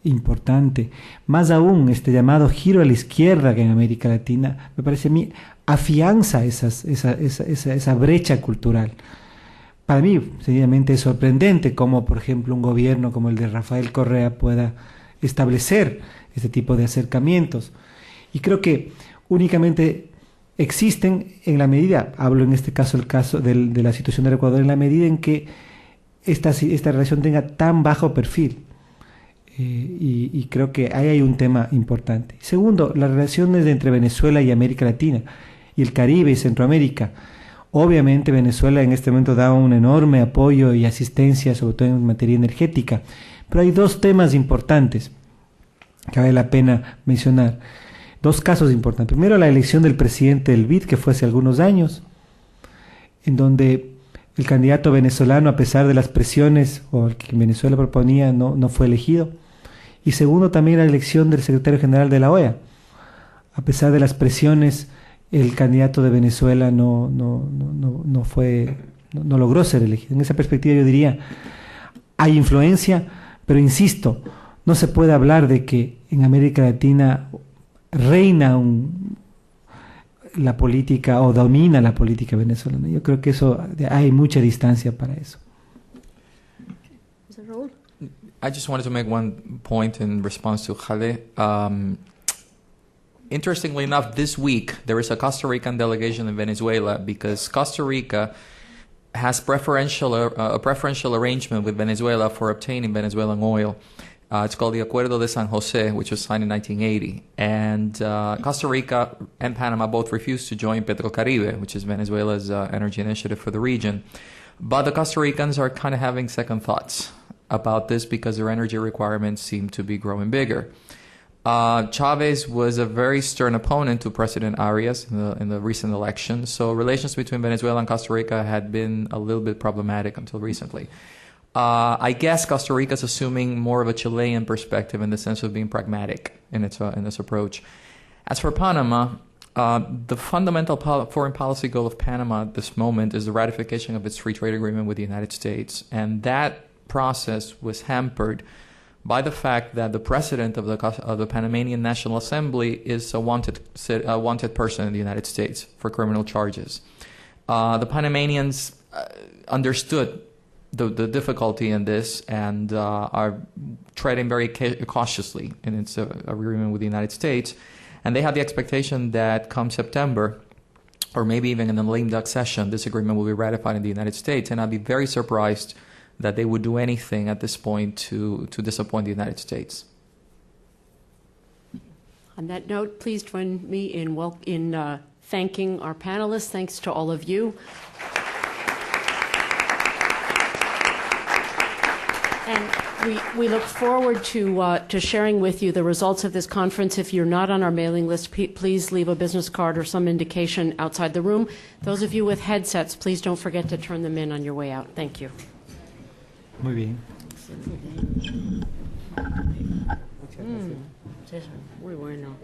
importante. Más aún, este llamado giro a la izquierda que en América Latina, me parece a mí, afianza esa brecha cultural. Para mí, sencillamente es sorprendente cómo, por ejemplo, un gobierno como el de Rafael Correa pueda establecer este tipo de acercamientos. Y creo que únicamente existen en la medida, hablo en este caso el caso de la situación del Ecuador, en la medida en que esta relación tenga tan bajo perfil. Y creo que ahí hay un tema importante. Segundo, las relaciones entre Venezuela y América Latina, y el Caribe y Centroamérica. Obviamente Venezuela en este momento da un enorme apoyo y asistencia, sobre todo en materia energética, pero hay dos temas importantes que vale la pena mencionar. Dos casos importantes. Primero, la elección del presidente del BID, que fue hace algunos años, en donde el candidato venezolano, a pesar de las presiones o el que Venezuela proponía, no fue elegido. Y segundo, también la elección del secretario general de la OEA. A pesar de las presiones, el candidato de Venezuela no logró ser elegido. En esa perspectiva yo diría, hay influencia, pero insisto, no se puede hablar de que en América Latina reina la política o domina la política venezolana. Yo creo que hay mucha distancia para eso. I just wanted to make one point in response to Jale. Interestingly enough, this week there is a Costa Rican delegation in Venezuela because Costa Rica has a preferential arrangement with Venezuela for obtaining Venezuelan oil. It's called the Acuerdo de San Jose, which was signed in 1980. And Costa Rica and Panama both refused to join Petrocaribe, which is Venezuela's energy initiative for the region. But the Costa Ricans are kind of having second thoughts about this because their energy requirements seem to be growing bigger. Chavez was a very stern opponent to President Arias in the recent election, so relations between Venezuela and Costa Rica had been a little bit problematic until recently. I guess Costa Rica is assuming more of a Chilean perspective in the sense of being pragmatic in its approach. As for Panama, the fundamental foreign policy goal of Panama at this moment is the ratification of its free trade agreement with the United States, and that process was hampered by the fact that the president of the Panamanian National Assembly is a wanted person in the United States for criminal charges. The Panamanians understood the difficulty in this and are treading very cautiously in its agreement with the United States, and they have the expectation that come September, or maybe even in the lame duck session, this agreement will be ratified in the United States, and I'd be very surprised that they would do anything at this point to disappoint the United States. On that note, please join me in thanking our panelists. Thanks to all of you. And we look forward to sharing with you the results of this conference. If you're not on our mailing list, please leave a business card or some indication outside the room. Those of you with headsets, please don't forget to turn them in on your way out. Thank you. Muy bien. Muy bueno.